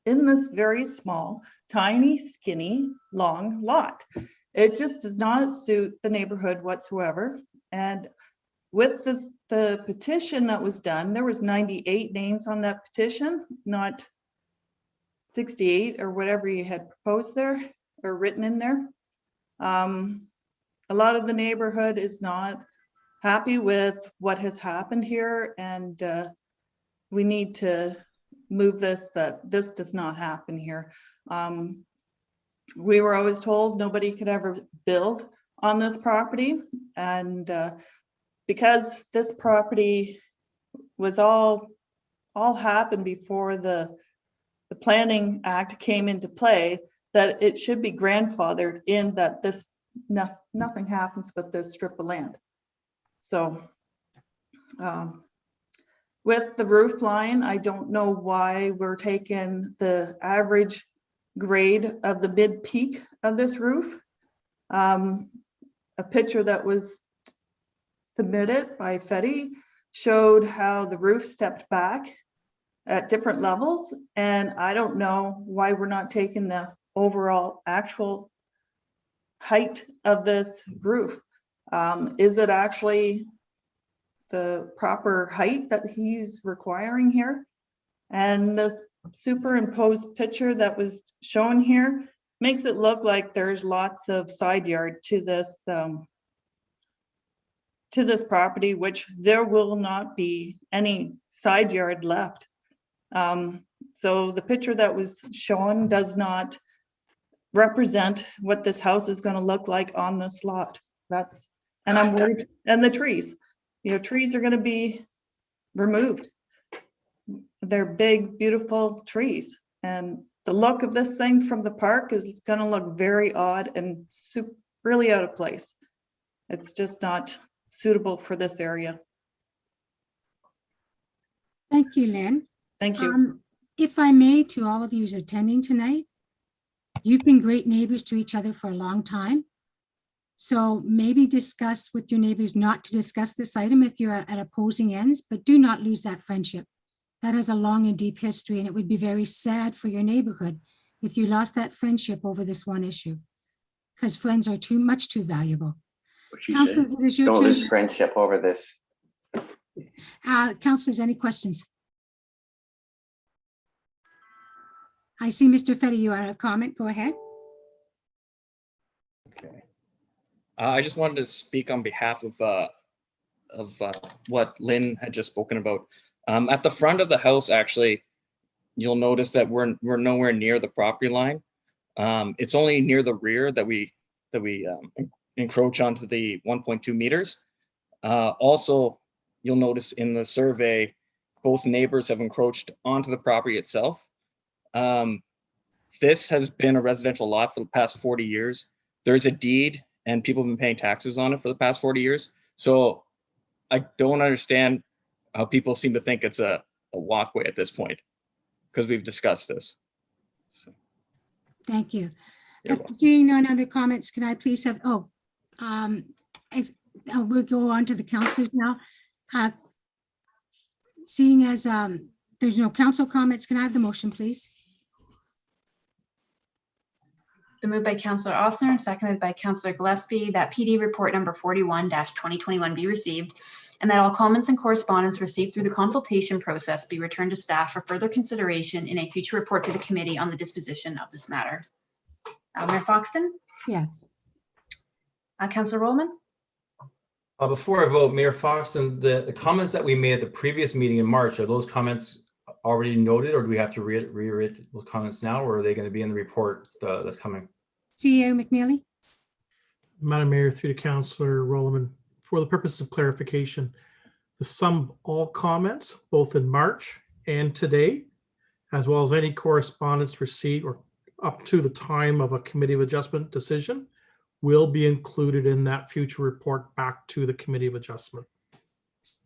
very small, tiny, skinny, long lot. It just does not suit the neighborhood whatsoever. And with the petition that was done, there was 98 names on that petition, not 68 or whatever you had proposed there or written in there. A lot of the neighborhood is not happy with what has happened here, and we need to move this, that this does not happen here. We were always told nobody could ever build on this property, and because this property was all all happened before the Planning Act came into play, that it should be grandfathered in, that this, nothing happens with this strip of land. So with the roof line, I don't know why we're taking the average grade of the mid peak of this roof. A picture that was submitted by Fetty showed how the roof stepped back at different levels, and I don't know why we're not taking the overall actual height of this roof. Is it actually the proper height that he's requiring here? And the superimposed picture that was shown here makes it look like there's lots of side yard to this property, which there will not be any side yard left. So the picture that was shown does not represent what this house is going to look like on this lot. And I'm worried. And the trees, trees are going to be removed. They're big, beautiful trees. And the look of this thing from the park is going to look very odd and really out of place. It's just not suitable for this area. Thank you, Lynn. Thank you. If I may, to all of you who's attending tonight, you've been great neighbors to each other for a long time. So maybe discuss with your neighbors not to discuss this item if you're at opposing ends, but do not lose that friendship. That has a long and deep history, and it would be very sad for your neighborhood if you lost that friendship over this one issue, because friends are much too valuable. Councilors, it is your Don't turn. lose friendship over this. Councilors, any questions? I see Mr. Fetty, you had a comment. Go ahead. Okay. I just wanted to speak on behalf of what Lynn had just spoken about. At the front of the house, actually, you'll notice that we're nowhere near the property line. It's only near the rear that we encroach onto the 1.2 meters. Also, you'll notice in the survey, both neighbors have encroached onto the property itself. This has been a residential lot for the past 40 years. There's a deed and people have been paying taxes on it for the past 40 years. So I don't understand how people seem to think it's a walkway at this point, because we've discussed this. So. Thank you. After seeing no other comments, can I please have, we'll go on to the councilors now. Seeing as there's no council comments, can I have the motion, please? So moved by Councillor Ossner and seconded by Councillor Gillespie that PD report number 41-2021 be received, and that all comments and correspondence received through the consultation process be returned to staff for further consideration in a future report to the committee on the disposition of this matter. Mayor Foxton? Yes. Councillor Rollman? Before I vote, Mayor Foxton, the comments that we made at the previous meeting in March, are those comments already noted, or do we have to reread those comments now, or are they going to be in the report that's coming? CEO McNeely? Madam Mayor, through to Councillor Rolleman, for the purpose of clarification, the sum of all comments, both in March and today, as well as any correspondence received or up to the time of a Committee of Adjustment decision, will be included in that future report back to the Committee of Adjustment.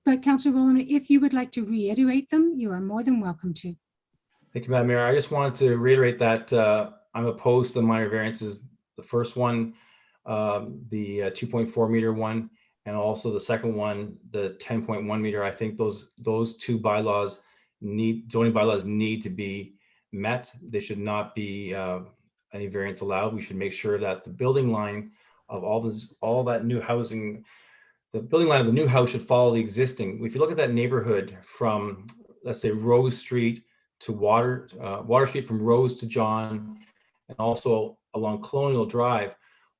But Councillor Rolleman, if you would like to reiterate them, you are more than welcome to. Thank you, Madam Mayor. I just wanted to reiterate that I'm opposed to the minor variances. The first one, the 2.4 meter one, and also the second one, the 10.1 meter. I think those two bylaws zoning bylaws need to be met. They should not be any variance allowed. We should make sure that the building line of all that new housing, the building line of the new house should follow the existing. If you look at that neighborhood from, let's say, Rose Street to Water Street, from Rose to John, and also along Colonial Drive,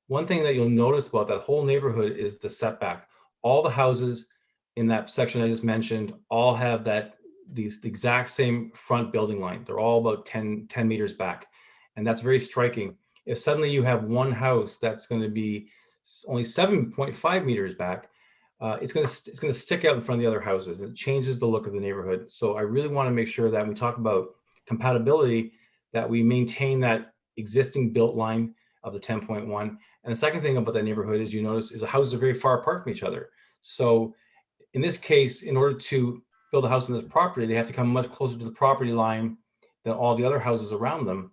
one thing that you'll notice about that whole neighborhood is the setback. All the houses in that section I just mentioned all have the exact same front building line. They're all about 10 meters back. And that's very striking. If suddenly you have one house that's going to be only 7.5 meters back, it's going to stick out in front of the other houses. It changes the look of the neighborhood. So I really want to make sure that when we talk about compatibility, that we maintain that existing built line of the 10.1. And the second thing about that neighborhood is, you notice, is the houses are very far apart from each other. So in this case, in order to build a house on this property, they have to come much closer to the property line than all the other houses around them.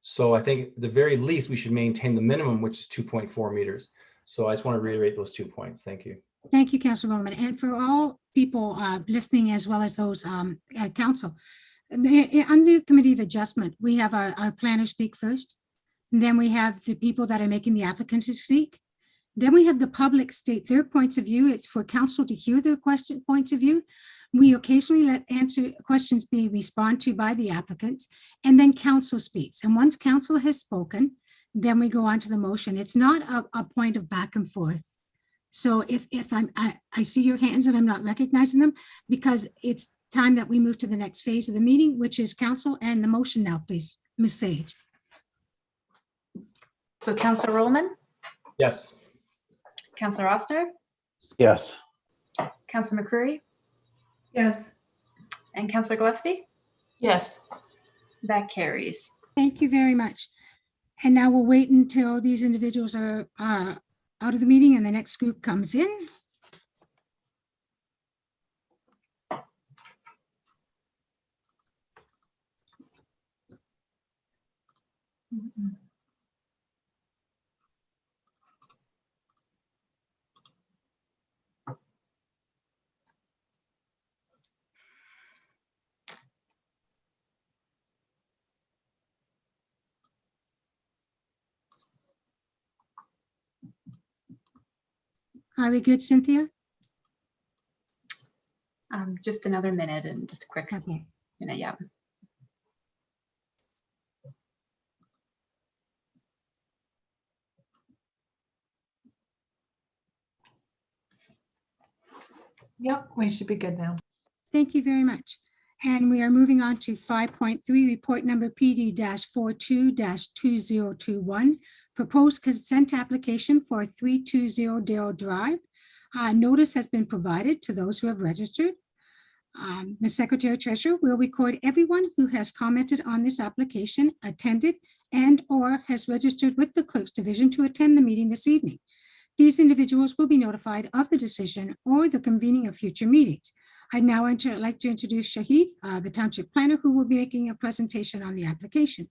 So I think at the very least, we should maintain the minimum, which is 2.4 meters. So I just want to reiterate those 2 points. Thank you. Thank you, Councilor Bowman. And for all people listening, as well as those at council, under the Committee of Adjustment, we have our planner speak first. And then we have the people that are making the applicants to speak. Then we have the public state their points of view. It's for council to hear their points of view. We occasionally let questions be responded to by the applicants, and then council speaks. And once council has spoken, then we go on to the motion. It's not a point of back and forth. So if I see your hands and I'm not recognizing them, because it's time that we move to the next phase of the meeting, which is council and the motion now, please, Ms. Sage. So Councillor Rollman, Yes. Councillor Oster, Yes. Councillor McCreary, Yes. and Councillor Gillespie. Yes. That carries. Thank you very much. And now we'll wait until these individuals are out of the meeting and the next group comes in. Are we good, Cynthia? Just another minute and just a quick Okay. minute, yeah. Yep, we should be good now. Thank you very much. And we are moving on to 5.3, report number PD-42-2021, proposed consent application for 320 Dail Drive. Notice has been provided to those who have registered. The Secretary Treasurer will record everyone who has commented on this application, attended, and or has registered with the Clerk's Division to attend the meeting this evening. These individuals will be notified of the decision or the convening of future meetings. I'd now like to introduce Shahid, the Township Planner, who will be making a presentation on the application.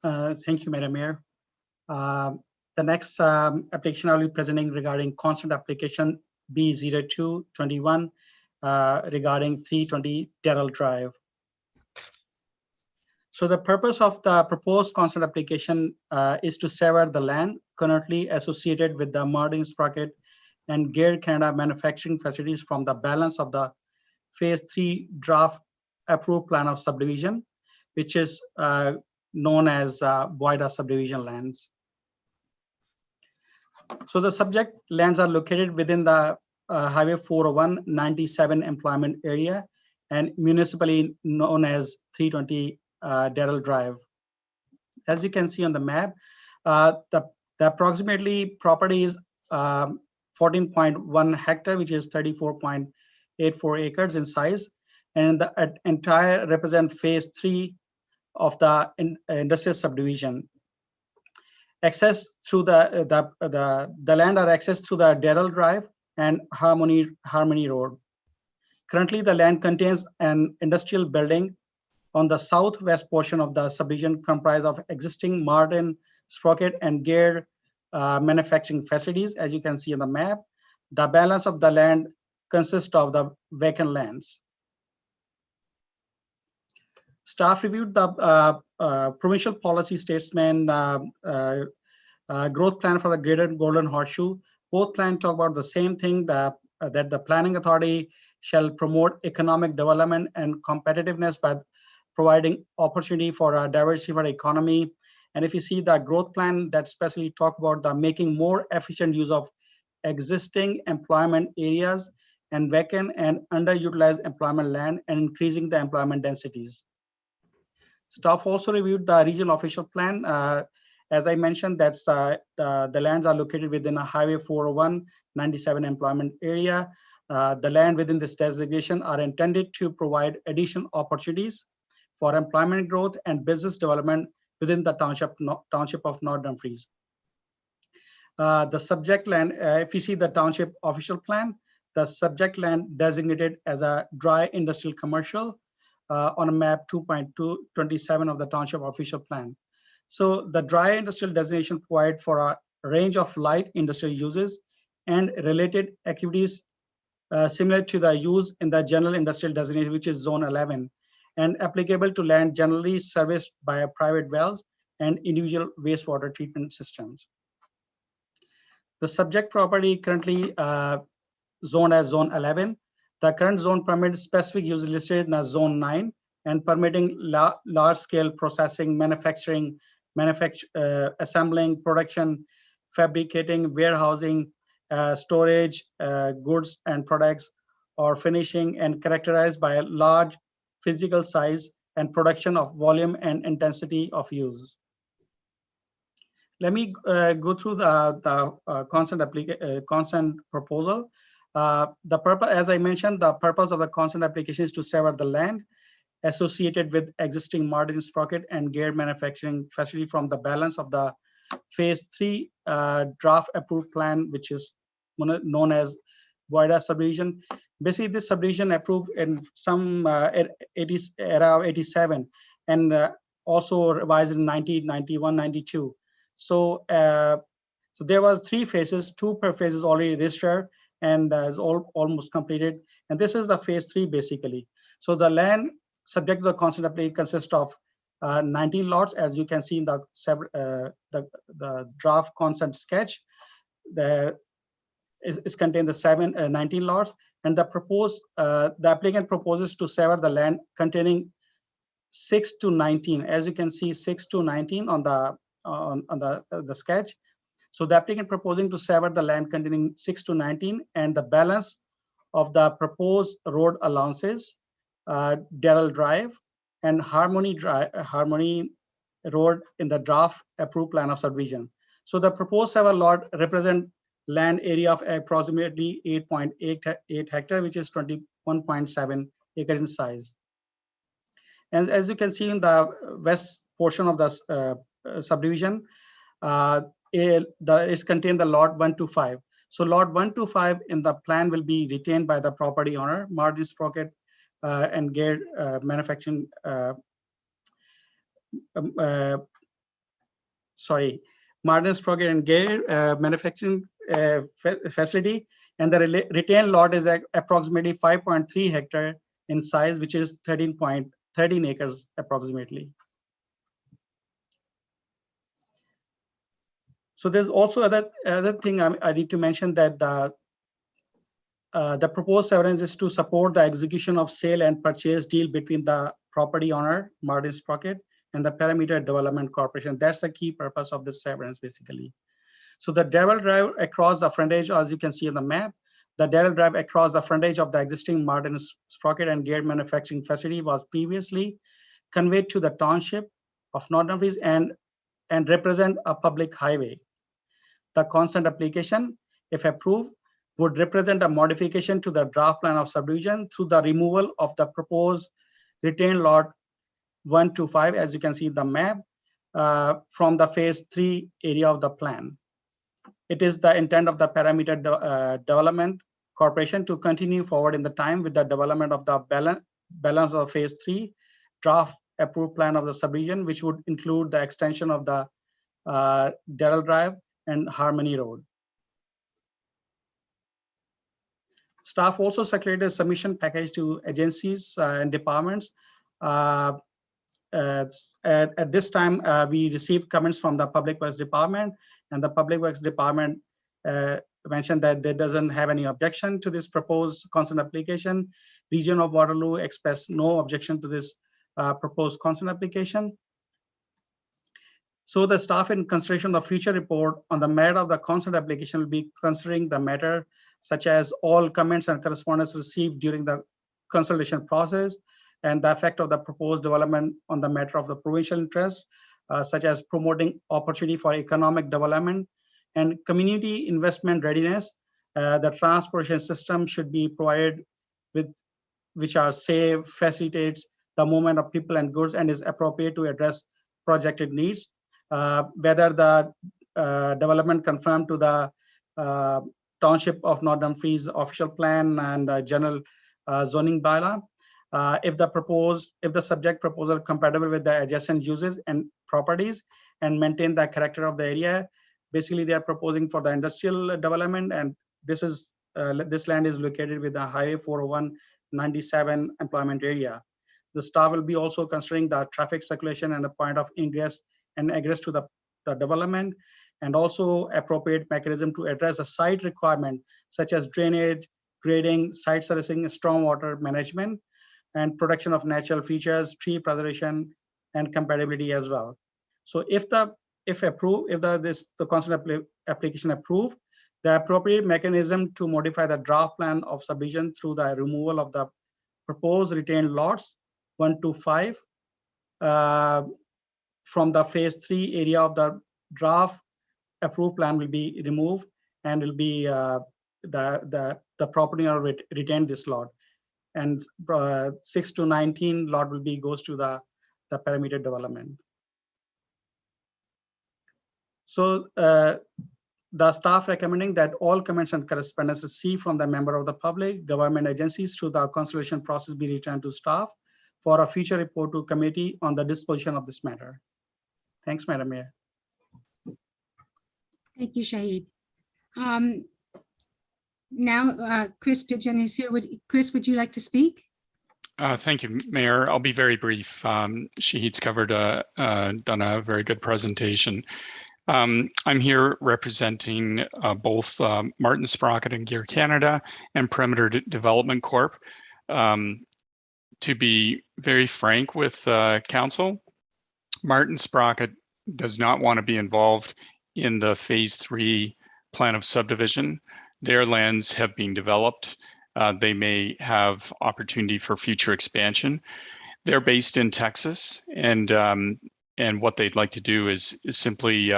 Thank you, Madam Mayor. The next application I'll be presenting regarding consent application B0221 regarding 320 Dail Drive. So the purpose of the proposed consent application is to sever the land currently associated with the Martin Sprocket and Gear Canada manufacturing facilities from the balance of the Phase 3 draft approved plan of subdivision, which is known as Boida subdivision lands. So the subject lands are located within the Highway 401 97 employment area and municipally known as 320 Dail Drive. As you can see on the map, the approximately property is 14.1 hectare, which is 34.84 acres in size, and the entire represent Phase 3 of the industrial subdivision. Access through the land are accessed through the Dail Drive and Harmony Road. Currently, the land contains an industrial building on the southwest portion of the subdivision comprised of existing Martin, Sprocket, and Gear manufacturing facilities, as you can see on the map. The balance of the land consists of the vacant lands. Staff reviewed the provincial policy statement, growth plan for the Greater Golden Horseshoe. Both plans talk about the same thing, that the planning authority shall promote economic development and competitiveness by providing opportunity for a diversified economy. And if you see the growth plan, that especially talk about the making more efficient use of existing employment areas and vacant and underutilized employment land and increasing the employment densities. Staff also reviewed the regional official plan. As I mentioned, that's the lands are located within a Highway 401 97 employment area. The land within this designation are intended to provide additional opportunities for employment growth and business development within the township of North Dumfries. The subject land, if you see the township official plan, the subject land designated as a dry industrial commercial on a map 2.227 of the township official plan. So the dry industrial designation provide for a range of light industrial uses and related activities similar to the use in the general industrial designation, which is zone 11, and applicable to land generally serviced by private wells and individual wastewater treatment systems. The subject property currently zoned as zone 11. The current zone permits specific use listed in zone 9 and permitting large scale processing, manufacturing, assembling, production, fabricating, warehousing, storage, goods and products, or finishing, and characterized by a large physical size and production of volume and intensity of use. Let me go through the consent proposal. The purpose, as I mentioned, the purpose of the consent application is to sever the land associated with existing Martin Sprocket and gear manufacturing facility from the balance of the phase 3 draft approved plan, which is known as Voida subdivision. Basically, this subdivision approved in some era of 87 and also revised in 1991, 92. So there was 3 phases, 2 per phase is already registered and is almost completed. And this is the phase 3 basically. So the land subject to the consent application consists of 19 lots, as you can see in the draft consent sketch. There is contained the 19 lots, and the applicant proposes to sever the land containing 6 to 19. As you can see, 6 to 19 on the sketch. So the applicant proposing to sever the land containing 6 to 19 and the balance of the proposed road allowances, Dail Drive and Harmony Road in the draft approved plan of subdivision. So the proposed sever lot represent land area of approximately 8.8 hectare, which is 21.7 acre in size. And as you can see in the west portion of the subdivision, is contained the lot 1 to 5. So lot 1 to 5 in the plan will be retained by the property owner, Martin Sprocket and gear manufacturing. Martin Sprocket and gear manufacturing facility, and the retained lot is approximately 5.3 hectare in size, which is 13 acres approximately. So there's also other thing I need to mention, that the proposed severance is to support the execution of sale and purchase deal between the property owner, Martin Sprocket, and the Parameter Development Corporation. That's the key purpose of this severance, basically. So the Dail Drive across the frontage, as you can see on the map, the Dail Drive across the frontage of the existing Martin Sprocket and gear manufacturing facility was previously conveyed to the township of North Dumfries and represent a public highway. The consent application, if approved, would represent a modification to the draft plan of subdivision through the removal of the proposed retained lot 1 to 5, as you can see in the map, from the phase 3 area of the plan. It is the intent of the Parameter Development Corporation to continue forward in the time with the development of the balance of phase 3 draft approved plan of the subdivision, which would include the extension of the Dail Drive and Harmony Road. Staff also circulated a submission package to agencies and departments. At this time, we received comments from the Public Works Department, and the Public Works Department mentioned that they doesn't have any objection to this proposed consent application. Region of Waterloo expressed no objection to this proposed consent application. So the staff, in consideration of future report on the matter of the consent application, will be considering the matter such as all comments and correspondence received during the consultation process, and the effect of the proposed development on the matter of the provincial interest, such as promoting opportunity for economic development and community investment readiness. The transportation system should be provided with which are safe, facilitates the movement of people and goods, and is appropriate to address projected needs. Whether the development conform to the Township of North Dumfries official plan and general zoning bylaw. If the subject proposal compatible with the adjacent uses and properties and maintain the character of the area. Basically, they are proposing for the industrial development, and this land is located with the Highway 401-97 employment area. The staff will be also considering the traffic circulation and the point of ingress and egress to the development, and also appropriate mechanism to address the site requirement such as drainage, grading, site servicing, stormwater management, and protection of natural features, tree preservation, and compatibility as well. So if the consent application approved, the appropriate mechanism to modify the draft plan of subdivision through the removal of the proposed retained lots 1 to 5 from the phase 3 area of the draft approved plan will be removed, and will be the property owner will retain this lot, and 6 to 19 lot will be goes to the perimeter development. So the staff recommending that all comments and correspondence received from the member of the public, government agencies through the consultation process be returned to staff for a future report to committee on the disposition of this matter. Thanks, Madam Mayor. Thank you, Shahid. Now, Chris Pigeon is here. Chris, would you like to speak? Thank you, Mayor. I'll be very brief. Shahid's done a very good presentation. I'm here representing both Martin Sprocket and Gear Canada and Perimeter Development Corp. To be very frank with Council, Martin Sprocket does not want to be involved in the phase 3 plan of subdivision. Their lands have been developed. They may have opportunity for future expansion. They're based in Texas, and what they'd like to do is simply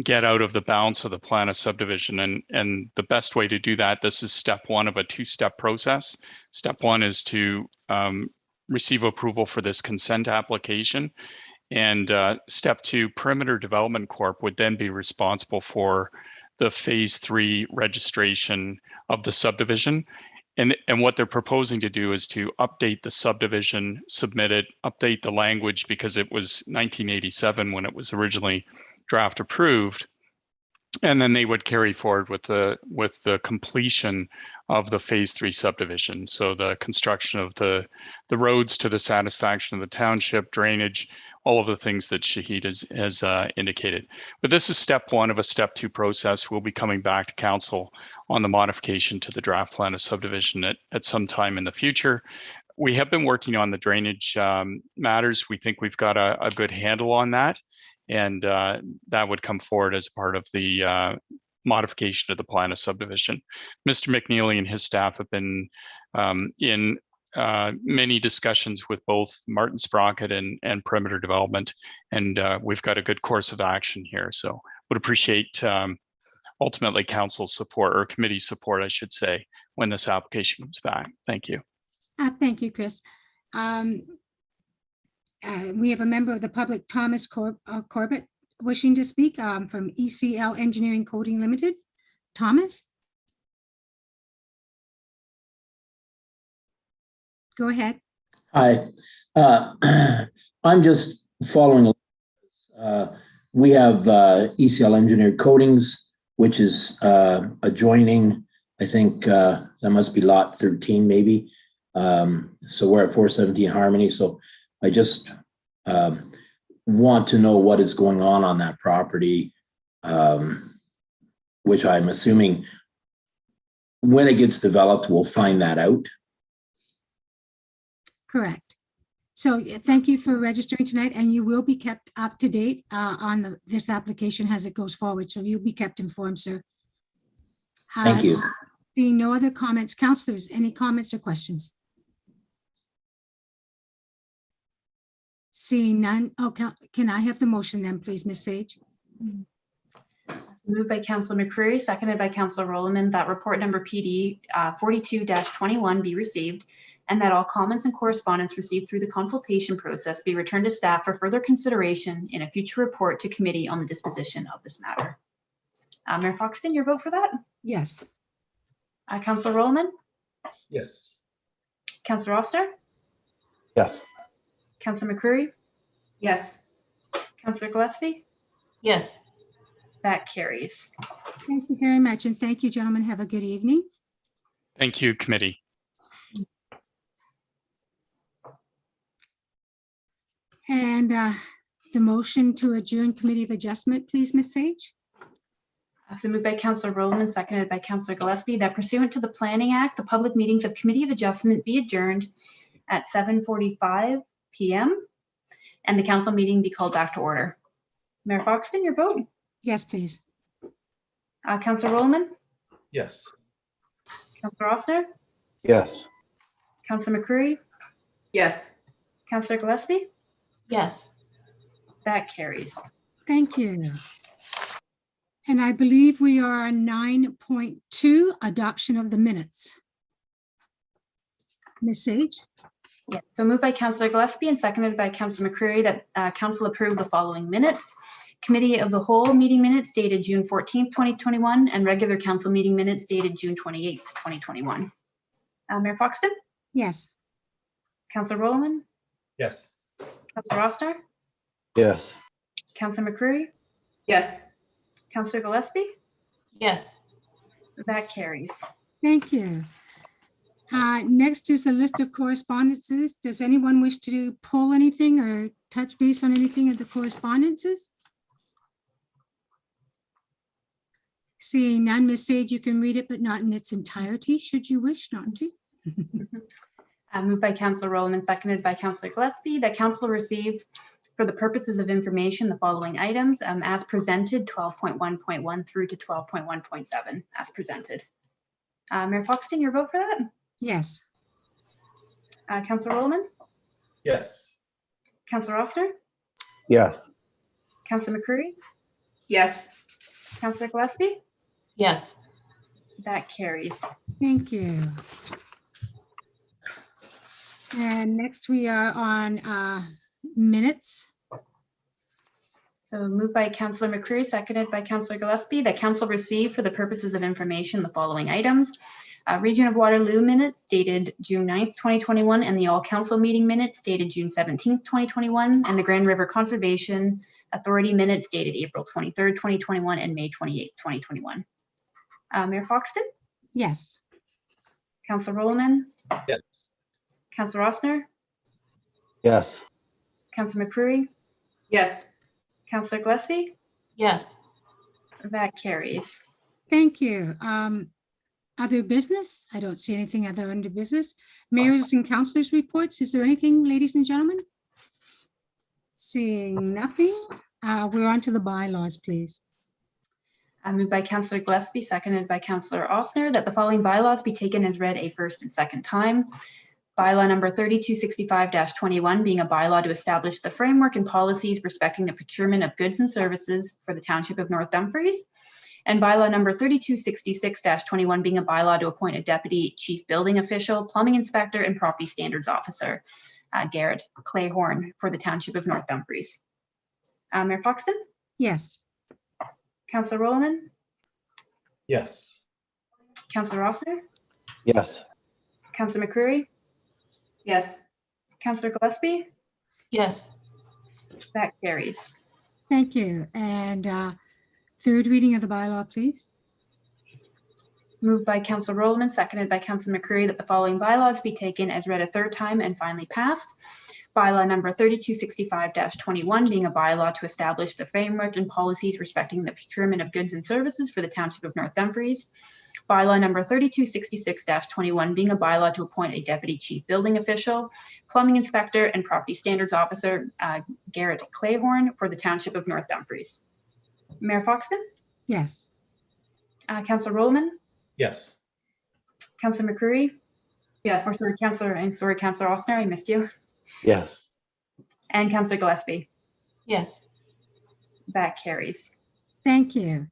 get out of the balance of the plan of subdivision. And the best way to do that, this is step 1 of a 2-step process. Step 1 is to receive approval for this consent application. And step 2, Perimeter Development Corp would then be responsible for the phase 3 registration of the subdivision. And what they're proposing to do is to update the subdivision, submit it, update the language, because it was 1987 when it was originally draft approved. And then they would carry forward with the completion of the phase 3 subdivision. So the construction of the roads to the satisfaction of the township, drainage, all of the things that Shahid has indicated. But this is step 1 of a step 2 process. We'll be coming back to Council on the modification to the draft plan of subdivision at some time in the future. We have been working on the drainage matters. We think we've got a good handle on that, and that would come forward as part of the modification of the plan of subdivision. Mr. McNeely and his staff have been in many discussions with both Martin Sprocket and Perimeter Development, and we've got a good course of action here. So would appreciate ultimately Council's support, or committee support, I should say, when this application comes back. Thank you. Thank you, Chris. We have a member of the public, Thomas Corbett, wishing to speak from ECL Engineering Coding Limited. Thomas? Go ahead. Hi. I'm just following. We have ECL Engineered Coatings, which is adjoining, I think that must be lot 13 maybe. So we're at 417 Harmony. So I just want to know what is going on that property, which I'm assuming when it gets developed, we'll find that out. Correct. So thank you for registering tonight, and you will be kept up to date on this application as it goes forward. So you'll be kept informed, sir. Thank you. Seeing no other comments, councillors, any comments or questions? Seeing none, oh, can I have the motion then, please, Ms. Sage? Moved by Councillor McCreary, seconded by Councillor Rowland, that report number PD 42-21 be received, and that all comments and correspondence received through the consultation process be returned to staff for further consideration in a future report to committee on the disposition of this matter. Mayor Foxton, your vote for that? Yes. Councillor Rowland, Yes. Councillor Oster, Yes. Councillor McCreary, Yes. Councillor Gillespie, Yes. that carries. Thank you very much. And thank you, gentlemen. Have a good evening. Thank you, committee. And the motion to adjourn Committee of Adjustment, please, Ms. Sage? So moved by Councillor Rowland, seconded by Councillor Gillespie, that pursuant to the Planning Act, the public meetings of Committee of Adjustment be adjourned at 7:45 p.m. and the council meeting be called back to order. Mayor Foxton, your vote? Yes, please. Councillor Rowland, Yes. Councillor Oster, Yes. Councillor McCreary, Yes. Councillor Gillespie, Yes. that carries. Thank you. And I believe we are on 9.2, adoption of the minutes. Ms. Sage? Yes, so moved by Councillor Gillespie and seconded by Councillor McCreary that council approve the following minutes. Committee of the Whole meeting minutes dated June 14th, 2021, and regular council meeting minutes dated June 28th, 2021. Mayor Foxton? Yes. Councillor Rowland? Yes. Councillor Oster? Yes. Councillor McCreary? Yes. Councillor Gillespie? Yes. That carries. Thank you. Next is a list of correspondences. Does anyone wish to pull anything or touch base on anything of the correspondences? Seeing none, Ms. Sage, you can read it, but not in its entirety, should you wish not to. Moved by Councillor Rowland and seconded by Councillor Gillespie that council receive for the purposes of information the following items as presented, 12.1.1 through to 12.1.7 as presented. Mayor Foxton, your vote for that? Yes. Councillor Rowland, Yes. Councillor Oster, Yes. Councillor McCreary, Yes. Councillor Gillespie, Yes. that carries. Thank you. And next we are on minutes. So moved by Councillor McCreary, seconded by Councillor Gillespie, that council receive for the purposes of information the following items. Region of Waterloo minutes dated June 9th, 2021, and the all council meeting minutes dated June 17th, 2021, and the Grand River Conservation Authority minutes dated April 23rd, 2021, and May 28th, 2021. Mayor Foxton? Yes. Councillor Rowland? Yes. Councillor Oster? Yes. Councillor McCreary? Yes. Councillor Gillespie? Yes. That carries. Thank you. Other business? I don't see anything other under business. Mayors and councilors reports. Is there anything, ladies and gentlemen? Seeing nothing, we're on to the bylaws, please. Moved by Councillor Gillespie, seconded by Councillor Ossner, that the following bylaws be taken as read a first and second time. Bylaw number 3265-21 being a bylaw to establish the framework and policies respecting the procurement of goods and services for the Township of North Dumfries. And bylaw number 3266-21 being a bylaw to appoint a deputy chief building official, plumbing inspector, and property standards officer, Garrett Clayhorn, for the Township of North Dumfries. Mayor Foxton? Yes. Councillor Rowland? Yes. Councillor Ossner? Yes. Councillor McCreary? Yes. Councillor Gillespie? Yes. That carries. Thank you. And third reading of the bylaw, please. Moved by Councillor Rowland, seconded by Councillor McCreary, that the following bylaws be taken as read a third time and finally passed. Bylaw number 3265-21 being a bylaw to establish the framework and policies respecting the procurement of goods and services for the Township of North Dumfries. Bylaw number 3266-21 being a bylaw to appoint a deputy chief building official, plumbing inspector, and property standards officer, Garrett Clayhorn, for the Township of North Dumfries. Mayor Foxton? Yes. Councillor Rowland? Yes. Councillor McCreary? Yes. Or sorry, Councillor Ossner, I missed you. Yes. And Councillor Gillespie. Yes. That carries. Thank you.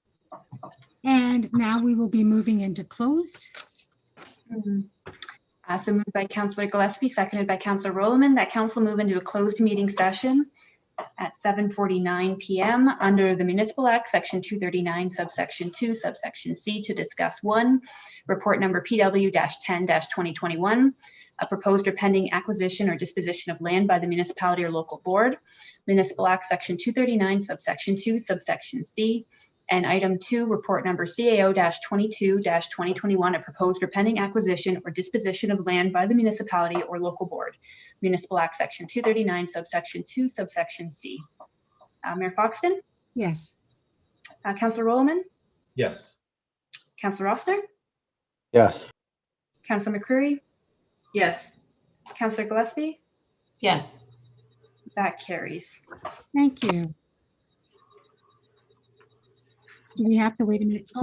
And now we will be moving into closed. So moved by Councillor Gillespie, seconded by Councillor Rowland, that council move into a closed meeting session at 7:49 p.m. under the Municipal Act, Section 239, subsection 2, subsection C, to discuss 1, report number PW-10-2021, a proposed or pending acquisition or disposition of land by the municipality or local board, Municipal Act, Section 239, subsection 2, subsection C, and item 2, report number CAO-22-2021, a proposed or pending acquisition or disposition of land by the municipality or local board. Municipal Act, Section 239, subsection 2, subsection C. Mayor Foxton? Yes. Councillor Rowland? Yes. Councillor Rossner? Yes. Councillor McCreary? Yes. Councillor Gillespie? Yes. That carries. Thank you. Do we have to wait a minute?